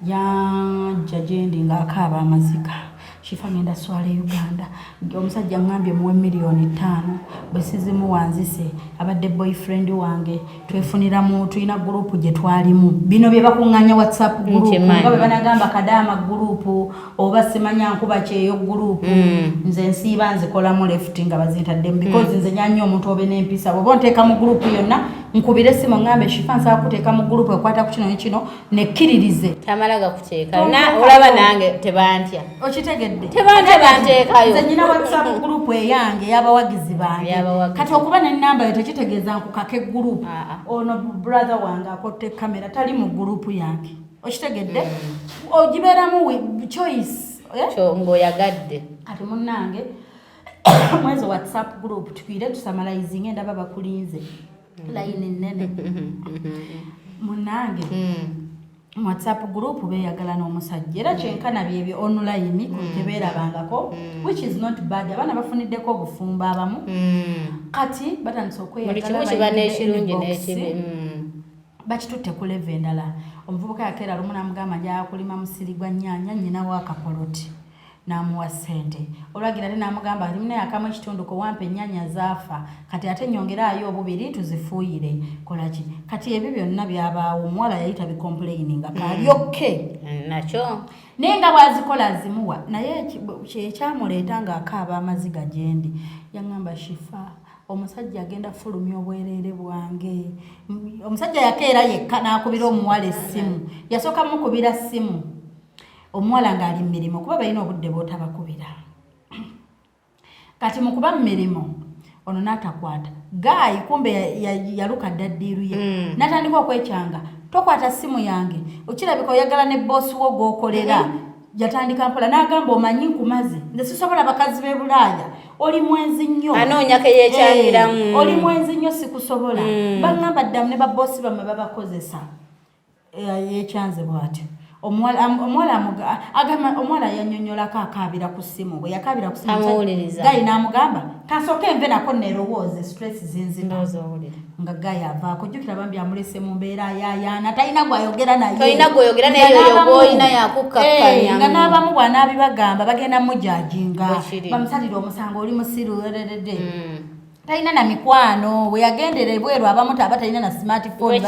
yajja gyendi ng'akaaba amaziga shifa ngenda swala Uganda omusajja ngambye muwe $5,000,000 bwe sizimuwanzise abadde boyfriend wange twefunira mu tulina group gye twalimu bino bye bakuŋŋanya WhatsApp group nga bwe banagamba kadaama group oba simanya nkuba kyeyo group nze nsiiba nzikolamu left nga bazintadde because nze nyanya omuntu obe n'empisa bw'oba onteeka mu group yonna nkubire simu ngambe shifa nsaba kuteeka mu group ekwata ku kino nekino nekkiririze tamalaga kuteeka olaba nange tebantya okitegedde tebantya banteekayo nze nyina WhatsApp group eyange y'abawagizi bange kati okuba n'ennamba yo tekitegeeza nkukake group ono brother wange akotte kamera tali mu group yange okitegedde ogibeeramu choice ng'oyagadde kati munnange mwezi WhatsApp group tukwire tusamalizinga endaba bakulinze layini nnene munnange WhatsApp group beyagala n'omusajja era kyenkana byebyo online tebeerabangako which is not bad abaana bafuniddeko obufumba abamu kati batandise okweyagala bakitutte ku leve endala omuvubuka yakeera lumu namugamba nja kulima musiri gwa nnyaanya nnyina w'akapoloti namuwa ssente olwagira ate namugamba ati munaye akamu ekitundu ko wampa ennyaanya zaafa kati ate nyongeraayo obubiri tuzifuuyire kolaki kati ebyo byonna byabaawo omuwala yayita bicomplaininga kalyokke nakyo naye nga bwazikola azimuwa naye kyekyamuleeta ng'akaaba amaziga gyendi yaŋŋamba shifa omusajja agenda fulumya obwereere bwange omusajja yakeera yekka n'akubira omuwala essimu yasooka mukubira ssimu omuwala ng'ali mu mirimu kuba balina obudde bw'otabakubira kati mu kuba mu mirimu ono n'atakwata gaayi kumbe yaluka ddaddiiru ye n'atandika okwekyanga tokwata ssimu yange okirabika oyagala ne boosi wo gw'okolera yatandika mpola n'agamba omanyi nkumaze nze sisobola bakazi b'e Bulaaya oli mwenzi nnyo anoonya ke yeekyangiramu oli mwenzi nnyo sikusobola baŋŋamba ddamu ne baboosi bammwe babakozesa yeekyanze bw'atyo omwala yannyonnyolako akaabira ku ssimu bwe yakaabira ku ssimu gayi n'amugamba kasooke enve nako neerowooze stress zinzima nga gayi avaako jjukira bambi amulese mu mbeera yayaana talina gwayogera naye nga n'abamu bw'anaabibagamba bagenda mujajinga bamusalira omusango oli musiru talina na mikwano bwe yagendera ebweru abamu aba talina na smartphone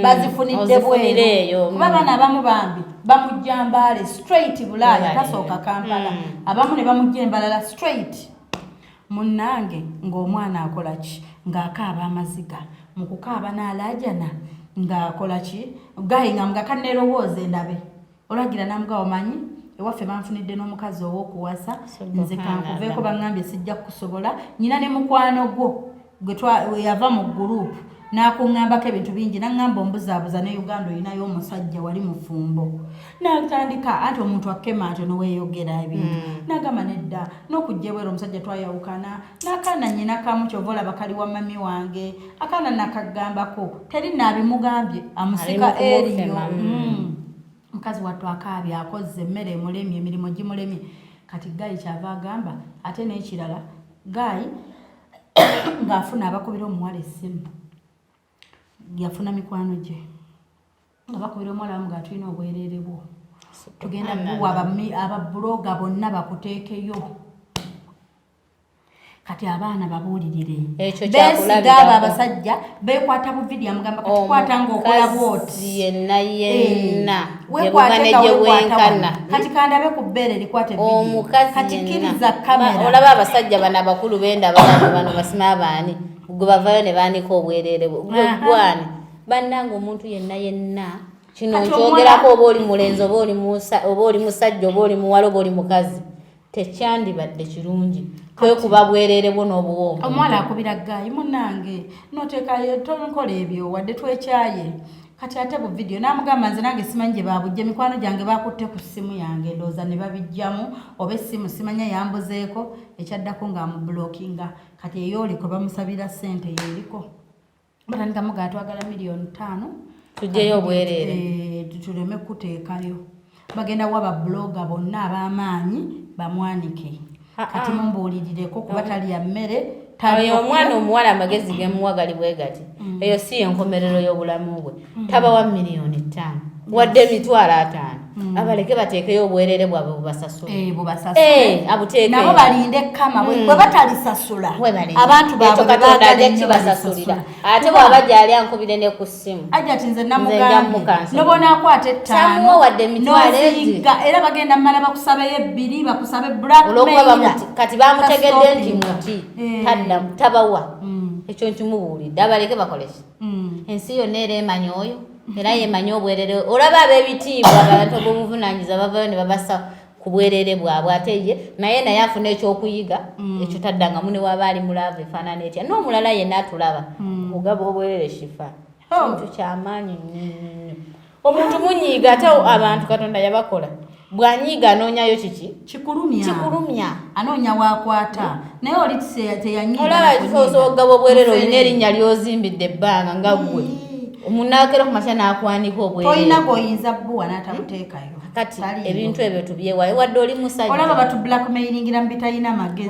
bazifunidde bweru kuba abaana abamu bambi bamujja mbaale straight Bulaaya tasooka Kampala abamu ne bamujja embalala straight munnange ng'omwana akola ki ng'akaaba amaziga mu kukaaba n'alaajana ng'akola ki gayi nga mugaka neerowooza endabe olagira namuga omanyi ewaffe banfunidde n'omukazi ow'okuwasa nze kankuveeko baŋŋambye sijja kukusobola nyina ne mukwano gwo gwe yava mu gurupu n'akuŋŋambako ebintu bingi n'aŋŋamba ombuzaabuza ne Uganda olinayo omusajja wali mufumbo n'atandika anti omuntu akema ate noweeyogera ebintu n'agamba nedda n'okujja bwera omusajja twayawukana n'akaana nnyina kamu kyova olaba kali wa mami wange akaana nakagambako teri naabimugambye amusika eriyo mukazi wattu akaabye akozze emmere emulemye emirimu gimulemye kati Gayi kyava agamba ate n'ekirala Gayi ng'afuna abakubira omuwala essimu yafuna mikwano gye abakubira omuwala bamu ng'atulina obwereere bwo tugenda kuwa ababuloga bonna bakuteekeyo kati abaana babuulirire beesiga abo abasajja beekwata bu vidiyo amugamba kati kwata ng'okola bwoti yenna wenkana kati kandabe ku bbeere likwate vidiyo kati kkiriza kamera olaba abasajja bano abakulu benda bano basima abaani gwe bavayo ne baanika obwereere gwani bannanga omuntu yenna kino nkyogerako oba oli mulenzi oba oli musajja oba oli muwala oba oli mukazi tekyandibadde kirungi kwekuba bwereere bwo n'obuwoomu omwala akubira Gayi munnange noteekayo tonkola ebyo wadde twekyaye kati ate bu vidiyo n'amugamba nze nange simanyi gye babujja mikwano gyange bakutte ku ssimu yange ndowooza ne babijjamu oba essimu simanya yambuzeeko ekyaddako ng'amubulookinga kati eyooliko bamusabira ssente yeeriko batandika mugaa twagala $5,000,000 tujjeyo obwereere tuleme kuteekayo bagenda wa babuloga bonna ab'amaanyi bamwanike kati mumbuulirireko kuba talya mmere omwana omuwala amagezi gemuwagali bwe gati eyo si enkomerero y'obulamu bwe tabawa $5,000,000 wadde $5,000 abaleke bateekeyo obwereere bwabwe bubasasule abuteekeyo nabo balinde kama bwe batalisasula abantu bababasasulira ate bwaba gyali ankubire ne ku ssimu Hajjat nze namugambye nobona akwata ettaano wadde $2,000 era bagenda mmala bakusabeyo ebbiri bakusabe blackmail kati bamutegedde nti muti tabawa ekyo nkimubuulidde abaleke bakoleki ensi yonna era emanya oyo era yemanya obwerere olaba ab'ebitiibwa abantu b'obuvunaanyiza bavayo ne babasa ku bwerere bwabwe ate ye naye afuna ekyokuyiga ekyo taddangamu ne waba ali mulaavu efaanana etya n'omulala yenna atulaba kugaba obwerere shifa kintu kyamaanyi nnyo omuntu munyiiga ate abantu Katonda yabakola bwanyiiga anoonyayo kikulumya anoonya waakwata naye oli teyanyiiga olaba kisobola okugaba obwerere olina erinnya lyozimbidde ebbanga nga ggwe omunaakera ku makya n'akwanika obwerere toyina goyinza bbuwa n'atabuteekayo kati ebintu ebyo tubyewayo wadde oli musajja olaba batu blackmailingira mbitalina magezi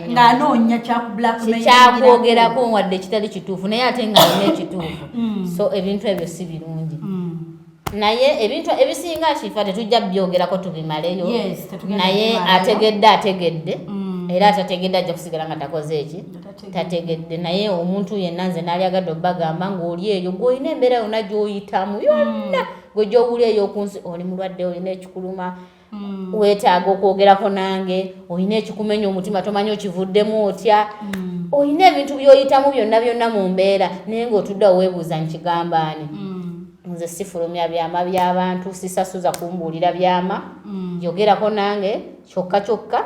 ng'anoonya kyakwogerako wadde kitali kituufu naye ate ng'alina ekituufu so ebintu ebyo si birungi naye ebintu ebisinga kifa tetujja byogerako tubimaleyo naye ategedde era atategedde ajja kusigala nga takoze eki tategedde naye omuntu yenna nze n'alyagadde obbagamba ng'oli eyo gw'olina embeera yonna gy'oyitamu yonna gwe gy'owuli eyo ku nsi oli mulwadde olina ekikuluma weetaaga okwogerako nange olina ekikumenya omutima tomanyi okivuddemu otya olina ebintu by'oyitamu byonna mu mbeera naye ng'otuddewo weebuuza nkigambaani nze sifulumya byama by'abantu sisasuza kumbuulira byama yogerako nange kyokka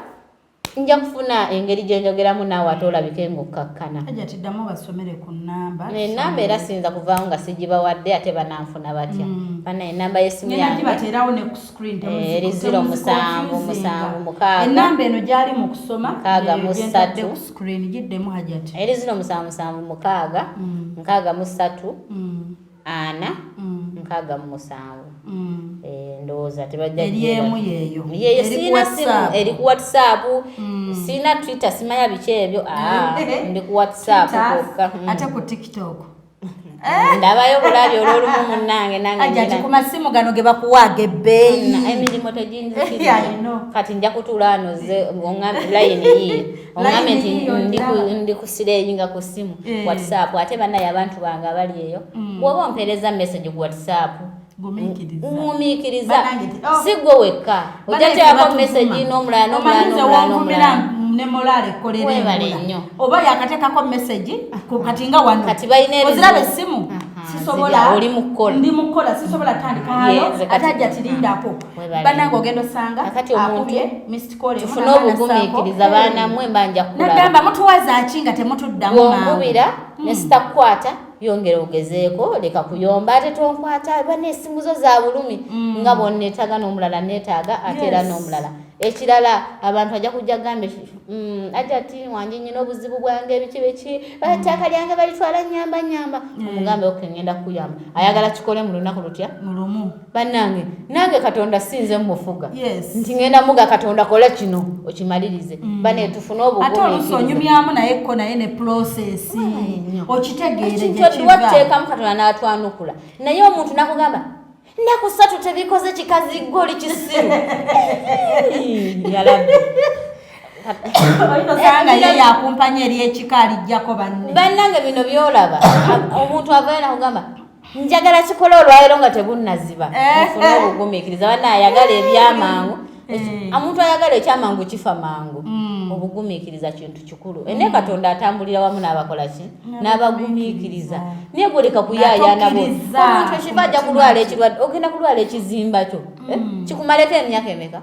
nja kufuna engeri gye njogeramu naawe ate olabike ng'okkakkana Hajjat ddamu basomere ku nnamba ennamba era siyinza kuvaawo nga sigibawadde ate bananfuna batya bana ennamba y'essimu yange bateerawo ne ku screen eri 0776 ennamba eno gyali mu kusoma 63 ku screen giddemu Hajjat eri 0776 63 ana 67 ndowooza tebajja eriemu yeeyo sina simu eri ku WhatsApp sina Twitter simanya biki ebyo ndi ku WhatsApp kokka ate ku TikTok ndabayo bulabi olwolumu munnange nange Hajjat ku masimu gano ge bakuwaaga ebbeeyi emirimu tegiyinzikiriza kati nja kutuula wano ze layini yiye oŋŋambe nti ndi ku sireyinga ku ssimu WhatsApp ate bannaye abantu bange abali eyo bw'oba ompeereza message ku WhatsApp ngumiikiriza si gwe wekka ojja teekako message n'omulala ne morale kolera nnyo oba yakatekako message kati nga wano kati balina oziraba essimu sisobola oli mukola ndi mukola sisobola tandikayo atajja tirindako banange ogenda osanga akubye missed call tufune obugumiikiriza baana mmwe mbanja kulaba nagamba mutuwaza ki nga temutuddamu wongubira ne sitakukwata yongera ogezeeko leka kuyomba ate tonkwata bane essimu zo za bulumi nga bonnetaaga n'omulala neetaaga ate era n'omulala ekirala abantu ajja kujja gambe Hajjati wange nyina obuzibu bwange ebiki ettaka lyange balitwala nyamba omugambe okengenda kuyamba ayagala kikole mu lunaku lutya mulumu bannange nange Katonda sinze mufuga nti ngenda muga Katonda kola kino okimalirize bane tufune obugumiikiriza ate olusonyumyamu naye ko naye ne process okitegeere gye kiva watteekamu Katonda n'atwanukula naye omuntu nakugamba nakusatu tebikoze kikazi goli kisiru yalabbi oyinozanga ye yakumpanya eri ekikaali jjako bannange bino byolaba omuntu avayo nakugamba njagala kikola olwaleero nga tebunnaziba nfuna obugumiikiriza banna ayagala ebyamangu omuntu ayagala ekyamangu kifa mangu obugumiikiriza kintu kikulu ene Katonda atambulira wamu n'abakolaki n'abagumiikiriza naye goleka kuyaayana bo omuntu ekiva ajja kulwala ekirwadde ogenda kulwala ekizimba kyo kikumaleko emyaka emeka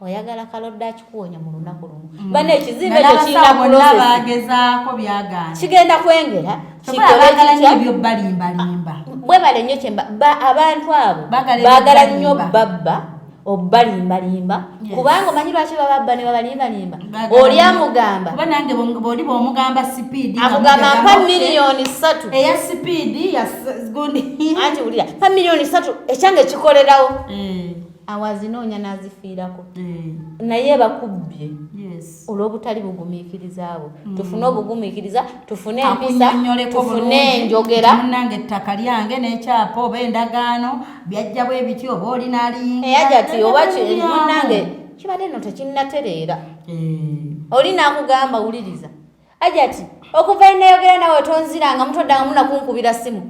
oyagala Karodo akikuwonya mu lunaku lumu bane ekizimba ekyo kirina kulosezaako byagana kigenda kwengera kikole balimbalimba bwe bale nnyo kyemba abantu abo baagala nnyo babba obalimbalimba kubanga omanyi lwaki bababba ne babalimbalimba oli amugamba kuba nange bw'oli bw'omugamba sipiidi akugamba mpa miliyoni 3 eya sipiidi anti wulira mpa miliyoni 3 ekyange kikolerawo awazinoonya n'azifiirako naye bakubbye olw'obutali bugumiikiriza abo tufune obugumiikiriza tufune empisa tufune enjogera munange ettaka lyange n'ekyapa oba endagaano byajja bwe bityo oba olina Hajjati oba munange kibadde nno tekinnatereera oli n'akugamba wuliriza Hajjati okuva inayogera nawe tonziranga mutodanga munakunkubira simu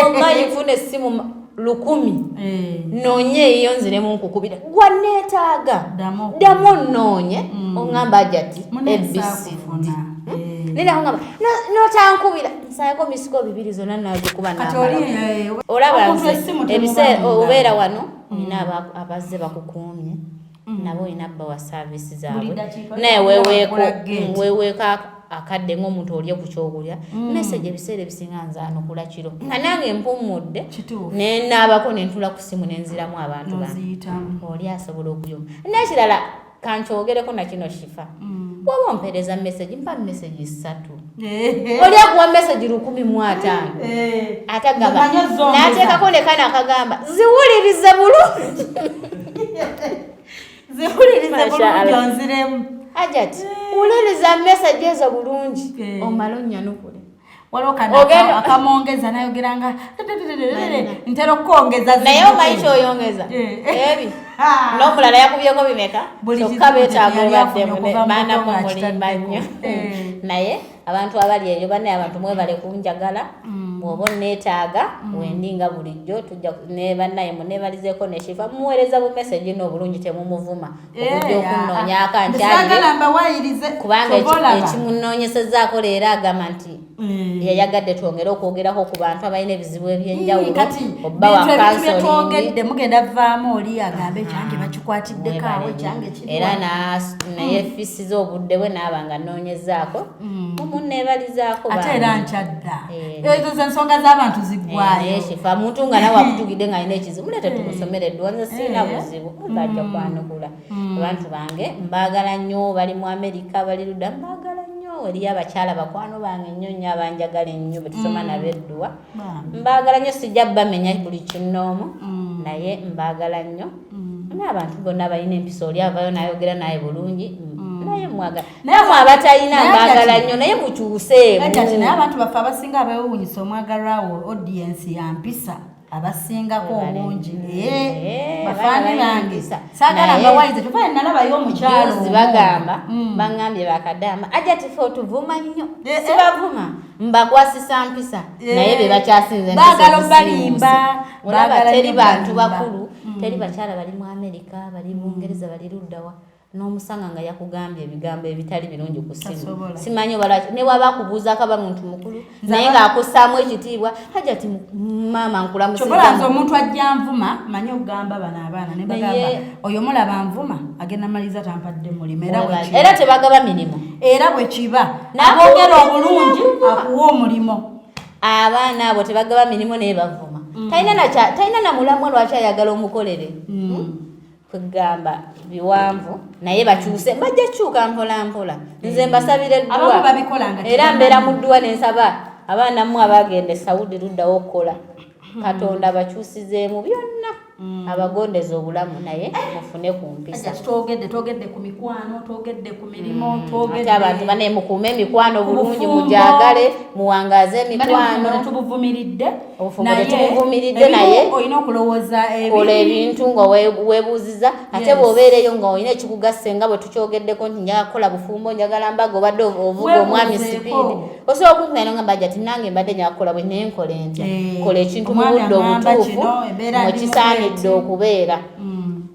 omanyi nfuna essimu 10 noonye iyo nziremu nkukubira gwa neetaaga ddamu nnoonye oŋŋamba Hajjati ebisidi nina kugamba notankubira nsayako misiko 2 zonna nagikuba olaba ebiseera obeera wano nina abazze bakukuumye nabo olina bba wa saavisi zaabwe naye weeweeka akadde ng'omuntu olye ku kyogulya message ebiseera ebisinga nzaanukula kiro nga nange mpummudde ne naabako ne ntula ku simu ne nziramu abantu bange oli asobola okuyomba n'ekirala kankyogereko na kino shifa bw'oba ompeereza message mpa message 3 oli akuwa message 150 atagamba n'ateekako ne kana akagamba ziwulirize bulungi onziremu Hajjati uliriza message ezo bulungi omala onnyanukule waliwo akamwongeza nayogeranga ntera okukwongeza naye omanyi kyoyongeza ebi n'omulala yakubyeko bimeka kyokka beetaaga obaddemu baanamu mulimba nnyo naye abantu abali eyo banaye abantu mwebale kunjagala bw'oba onneetaaga wendinga bulijjo tujja ne bannaye muneebalizeeko neshifa mumuweereza bu message n'obulungi temumuvuma okujja okunnoonyaaka nkyalire kubanga ekimunoonyesezaako leero agamba nti yayagadde twongere okwogerako ku bantu abalina ebizibu ebyenjawulo obba wa kansolingi mugenda vaamu oli agambe ekyange bakikwatiddeko awo ekyange kiri era naye fisi z'obudde bwe naaba nga nnoonyezaako mumunneebalizaako ate era nkyadda ezo ze ensonga z'abantu ziggwayo shifa muntu nga nawe akutugidde ng'alina ekizibu mulete tumusomere eddwa nze sirina buzibu ng'ajja kwanukula abantu bange mbaagala nnyo bali mu Amerika bali ludda mbaagala nnyo eriyo abakyala bakwano bange nnyo nnyo abanjagala ennyo betusoma nabedduwa mbaagala nnyo sijja bamenya buli kinoomu naye mbaagala nnyo n'abantu bonna balina empisa oli avayo nayogera naye bulungi naye mwagala namwe abatalina mbaagala nnyo naye mukyuseemu naye abantu baffe abasinga abewuunyisa omwagalwawo audience ya mpisa abasingako obungi bafaani bange saagala mbawalize tufaye nalabayo omukyalo bagamba baŋŋambye bakadama Hajjati fe otuvuma nnyo sibavuma mbakwasisa mpisa naye be bakyasinze baagala obalimba olaba teri bantu bakulu teri bakyala bali mu Amerika bali mu Bungereza bali luddawa n'omusanga nga yakugambye ebigambo ebitali birungi ku simu simanyi walaki ne waba kubuuza akaba muntu mukulu naye ng'akussaamu ekitiibwa Hajjati maama nkulamusiza kyobola omuntu ajja nvuma manyi okugamba bano abaana ne bagamba oyo mulaba nvuma agenda maliriza tampadde mulimu era tebagaba mirimu era bwe kiba aboogera obulungi akuwa omulimo abaana abo tebagaba mirimu naye bavuma talina na mulamu lwaki ayagala omukolere kwegamba biwanvu naye bakyuse bajja kyuka mpola nze mbasabira eddwa era mbeera mu ddwa nensaba abaana mmwe abagenda Saudi luddawo okukola Katonda bakyusizeemu byonna abagondeza obulamu naye mufune ku mpisa twogedde ku mikwano twogedde ku mirimo twogedde abantu bane mukuume emikwano bulungi mujagale muwangaze emikwano tubuvumiridde naye olina okulowooza kola ebintu nga weebuuziza ate bw'obeereyo nga olina ekikugasa nga bwe tukyogeddeko nti njagala kukola bufumbo njagala mbaga obadde ovuga omwami sipiidi osobola okunkunaino nga mbajja ti nange mbadde njagala kukola bwe naye nkole ntya kola ekintu mu budde obutuufu mwekisaanidde okubeera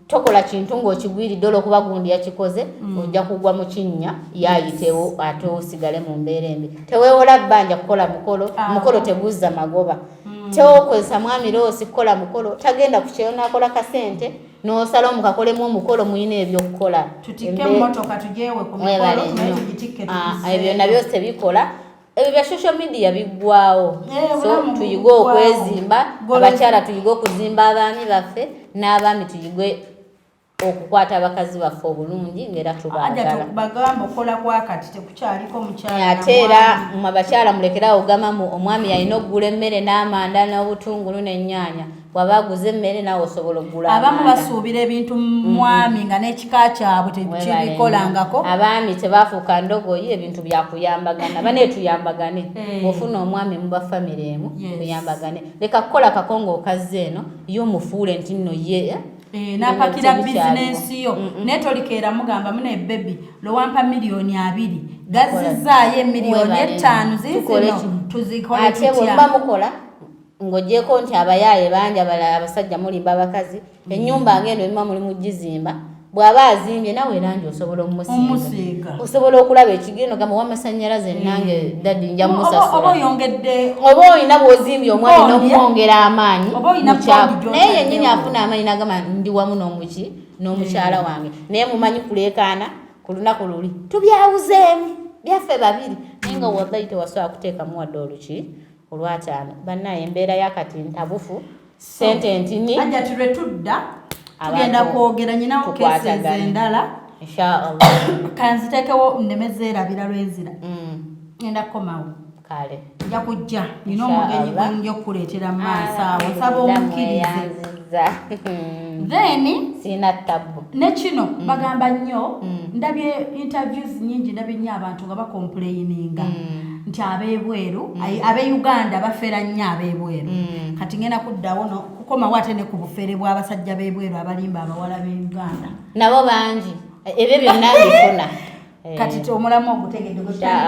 tokola kintu ng'okigwiridde olw'okuba gundi yakikoze ojja kugwa mu kinnya yaayitewo ate osigale mu mbeera embi teweewola bbanja kukola mukolo teguzza magoba tewokozesa mwami loosi kukola mukolo tagenda ku kyeyo n'akola kasente n'osala omukakolemu omukolo muyina ebyokukola ebyo nabyo tebikola ebyo bya social media biggwawo so tuyige okwezimba abakyala tuyige okuzimba abaami baffe n'abaami tuyige okukwata abakazi baffe obulungi ng'era tubaagala ate era mu abakyala mulekerawo ogamamu omwami yalina okugula emmere n'amanda n'obutungulu n'ennyaanya bw'aba aguze emmere naawe osobola okugula abamu basuubira ebintu mwami nga n'ekika kyabwe tekibikolangako abaami tebafuuka ndogoyi ebintu byakuyambagana baneetuyambagane bw'ofuna omwami muba famire emu tuyambagane leka kukola kakongo okazze eno yo mufuule nti nno ye napakira bizinensi yo naye tolikeera mugamba mune bebi lowampa $2,000,000 gazizaayo $5,000,000 zizino tuzikole tutya ate bwemba mukola ng'ogyeko nti abayaaye bangi abalala abasajja mulimba abakazi ennyumba ng'eno emiba mulimu gizimba bw'aba azimbye nawe erangi osobola omusiiga osobola okulaba ekigendo gamba w'amasannyalaze nange dadi nja musasula oba olina bw'ozimbye omwami n'omwongera amaanyi mukyako naye yennyini afuna amaanyi n'agamba ndi wamu n'omukyala wange naye mumanyi kuleekaana ku lunaku luli tubyawuzeemu byaffe babiri naye nga wallahi tewasobola kuteekamu wadde oluki olwataano bannaye embeera yakati ntabufu sente ntini Hajjat lwe tudda tugenda kwogera nyina okeseza endala inshallah kanzitekewo nnemezeerabira lwenzira ngenda kukomawo kale nja kujja nina omugenyi gwenja okukuleetera mu maaso awo nsaba omukkirize then sina tabu ne kino bagamba nnyo ndabye interviews nyingi ndabye nnyo abantu nga bakomplaininga nti ab'ebweru ab'Uganda bafera nnyo ab'ebweru kati ngenda kuddawo kukomawo ate ne ku bufere bw'abasajja b'ebweru abalimba abawala b'Uganda nabo bangi ebyo byonna bifuna kati omulamu ogutegedde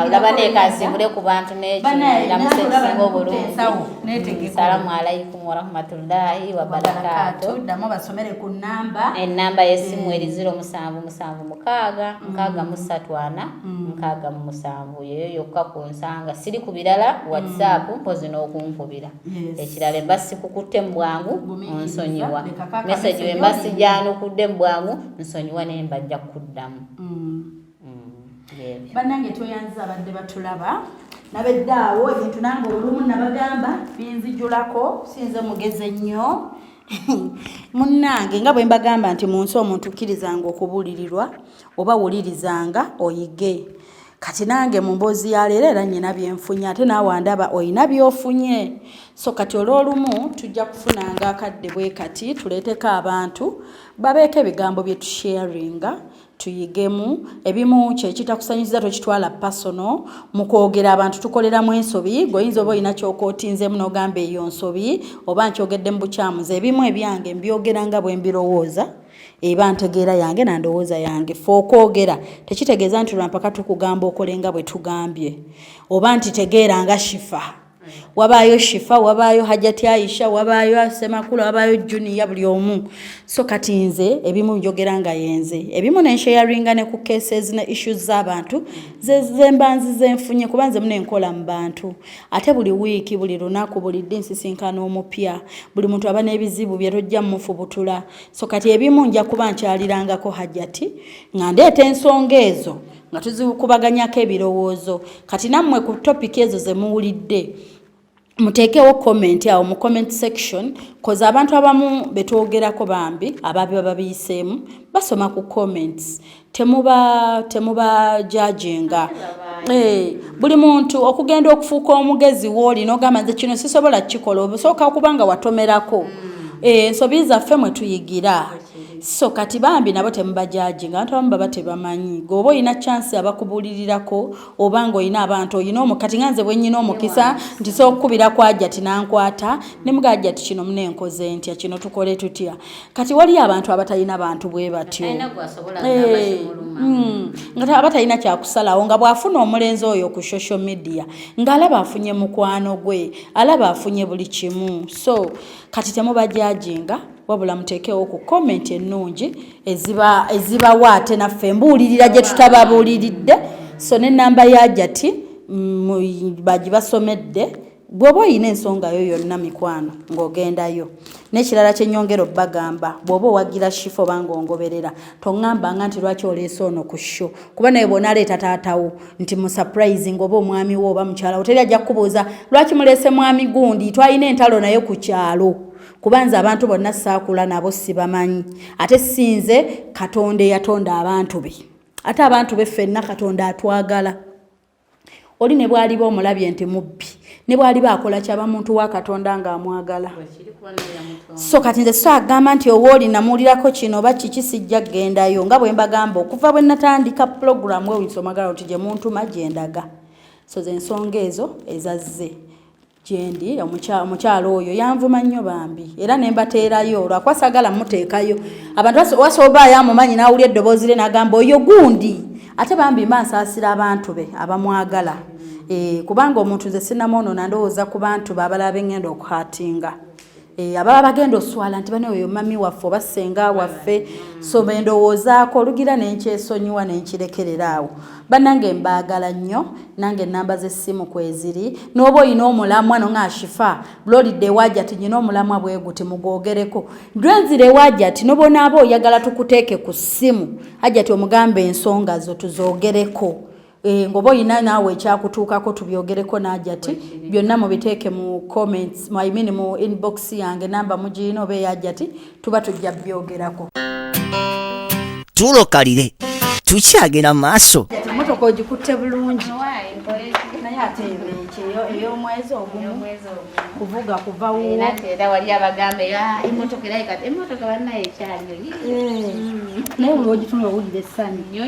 olaba neekasibule ku bantu n'ekiramusekisinga obulungi salamu alaikum warahmatullahi wabarakatu ddamu basomere ku nnamba ennamba y'essimu eri 0776 yeyo yokka ku nsanga siri ku birala whatsapp mpozi n'okunkubira ekirala embasi kukutte mu bwangu onsonyiwa message wembasi gyanukudde mu bwangu nsonyiwa naye mbajja kuddamu bannange toyanziza abadde batulaba nabeddaawo ebintu nange olumu nabagamba binzijulako sinze mugeze nnyo munnange nga bwe mbagamba nti mu nsi omuntu kkirizanga okubuulirirwa oba wulirizanga oyige kati nange mu mboozi ya leero era nnyina byenfunye ate naawe andaba oyina byofunye so kati olw'olumu tujja kufunanga akadde bwe kati tuleeteko abantu babeeko ebigambo bye tusharinga tuyigemu ebimu kyekitakusanyusiza tokitwala personal mu kwogera abantu tukoleramu ensobi goyinza oba olina kyokootinzemu n'ogamba eyo nsobi oba nkyogedde mu bukyamuzi ebimu ebyange mbyogera nga bwe mbirowooza eba ntegeera yange nandowooza yange fe okwogera tekitegeeza nti lwampaka tukugamba okolenga bwe tugambye oba nti tegeera nga shifa wabaayo shifa wabaayo Hajjat Aisha wabaayo Semakula wabaayo Junior buli omu so kati nze ebimu njogera nga yenze ebimu nensharinga ne ku cases ne issues z'abantu zembanzi zenfunye kuba nze mune nkola mu bantu ate buli wiiki buli lunaku buli ddi nsisinkana omupya buli muntu aba n'ebizibu bye tojja mufubutula so kati ebimu nja kuba nkyalirangako Hajjat nga ndeeta ensonga ezo nga tuzikubaganyako ebirowoozo kati nammwe ku topic ezo ze muwulidde muteekewo comment awo mu comment section koza abantu abamu betwogerako bambi ababi babiyiseemu basoma ku comments temuba judginga buli muntu okugenda okufuuka omugezi wooli n'ogamba nze kino sisobola kikola obusooka okubanga watomerako ensobi zaffe mwe tuyigira so kati bambi nabo temubajajinga abantu abamu baba tebamanyi goba olina chance abakubulirirako obanga olina abantu olina omukati nga nze bwe nnyina omukisa nti sookukubira kwa Hajjat nankwata ne muga Hajjat kino munenkoze ntya kino tukole tutya kati wali abantu abatalina bantu bwe batyo nga abatalina kyakusalawo nga bwafuna omulenzi oyo ku social media ng'alaba afunye mukwano gwe alaba afunye buli kimu so kati temubajajinga wabula muteekewo ku comment ennungi ezibawa ate naffe mbuulirira gye tutababuuliridde so n'ennamba ya Hajjat bagibasomedde bw'oba olina ensonga yo yonna mikwano ng'ogendayo n'ekirala kyennyongero bagamba bw'oba owagira shifo oba ng'ongoberera toŋŋambanga nti lwaki oleese ono ku sho kuba naye bw'ona aleeta taatawo nti mu surprising oba omwami wo oba mukyala wo teri ajja kukubuuza lwaki muleese mwami gundi twalina entalo naye ku kyalo kubanza abantu bonna saakula nabo sibamanyi ate sinze Katonda yatonda abantu be ate abantu be ffenna Katonda atwagala oli ne bwali omulabye nti mubbi ne bwali bakola kyaba muntu wa Katonda ng'amwagala so kati nze so agamba nti owooli namuulirako kino oba kiki sijja kgendayo nga bwe mbagamba okuva bwe natandika pulogulaamu ensomagala nti gye muntu magyendaga so ze ensonga ezo ezazze gyendi omukyalo oyo yanvuma nnyo bambi era ne mbateerayo lwakwasagala muteekayo abantu wasobaayo amumanyi n'awulya eddoboozi lye n'agamba oyo gundi ate bambi mba nsaasira abantu be abamwagala kubanga omuntu nze sinnamuonoona ndowooza ku bantu be abalala bengenda okuhatinga ababa bagenda oswala nti bane oyo mami waffe oba ssenga waffe so bendowoozaako olugira nenkyesonyiwa nenkirekerera awo bannange mbaagala nnyo nange ennamba z'essimu kweziri n'oba olina omulamwa no ng'ashifa bulolidde ewa Hajjat nyina omulamwa bwe guti mugwogereko dwenzire ewa Hajjat nobonaaba oyagala tukuteeke ku ssimu Hajjat omugambe ensonga zo tuzoogereko ngoba olina naawe ekyakutuukako tubyogereko na Hajjat byonna mubiteeke mu comments mu inbox yange namba mugirina oba eya Hajjat tuba tujja byogerako tulokalire tukyagenda maaso emotoka ogikutte bulungi naye ate ey'omwezi ogumu kuvuga kuva era wali abagamba emotoka eraikati emotoka bannaye ekyaliyo naye buli ogitunda owulira essanyu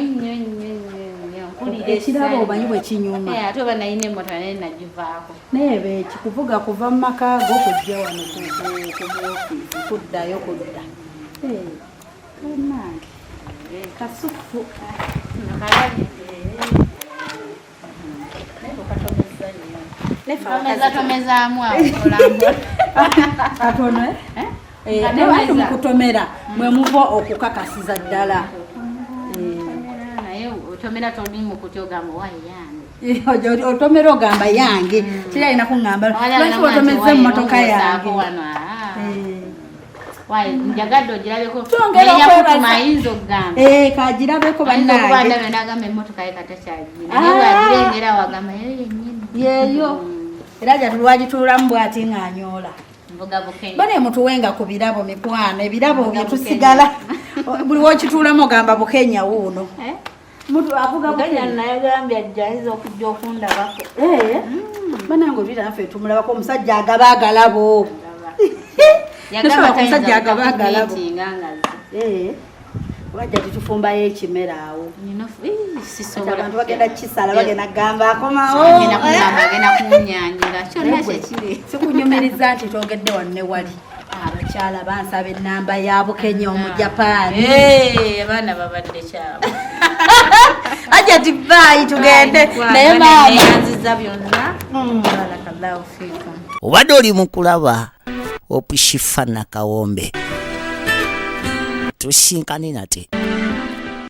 ekirabo obanyi bwe kinyuma ate oba nayina emmotoka naye nagivaako naye beeki kuvuga kuva mu maka g'okujja wano ku ofiisi kuddayo kudda nange kasufu tomezaamu awo katono nebantu mukutomera mwe muva okukakasiza ddala naye otomera toli mukuti ogamba wayi yange otomera ogamba yange kiri alina kuŋŋamba lwaki otomeza emmotoka yange njagadde ogirabeko mayinza okugamba kagirabeko bannange nagamba emmotoka ye katakyagina naye wagirengera wagamba yeyo era Hajjat lwagituulamu bw'ati ng'anyoola bane mutuwenga ku birabo mikwano ebirabo byetusigala buli wokituulamu ogamba Bukenya wuuno mutu avuga Bukenya nayagambye ajjaiza okujja okundabako banange olwira naffe tumulabako omusajja agaba agalabo omusajja agaba agalabo Hajjat tufumbayo ekimera awo abantu bagenda kisala bagenda gamba akomawo sikunyumiriza nti twogedde wanne wali abakyala bansaba ennamba ya Bukenya omujapaani abaana babadde kyabo Hajjat bayi tugende naye maamayanziza byonna barakallahu fiikum obadde oli mu kulaba Opishifa na Kawombe tusinkane nate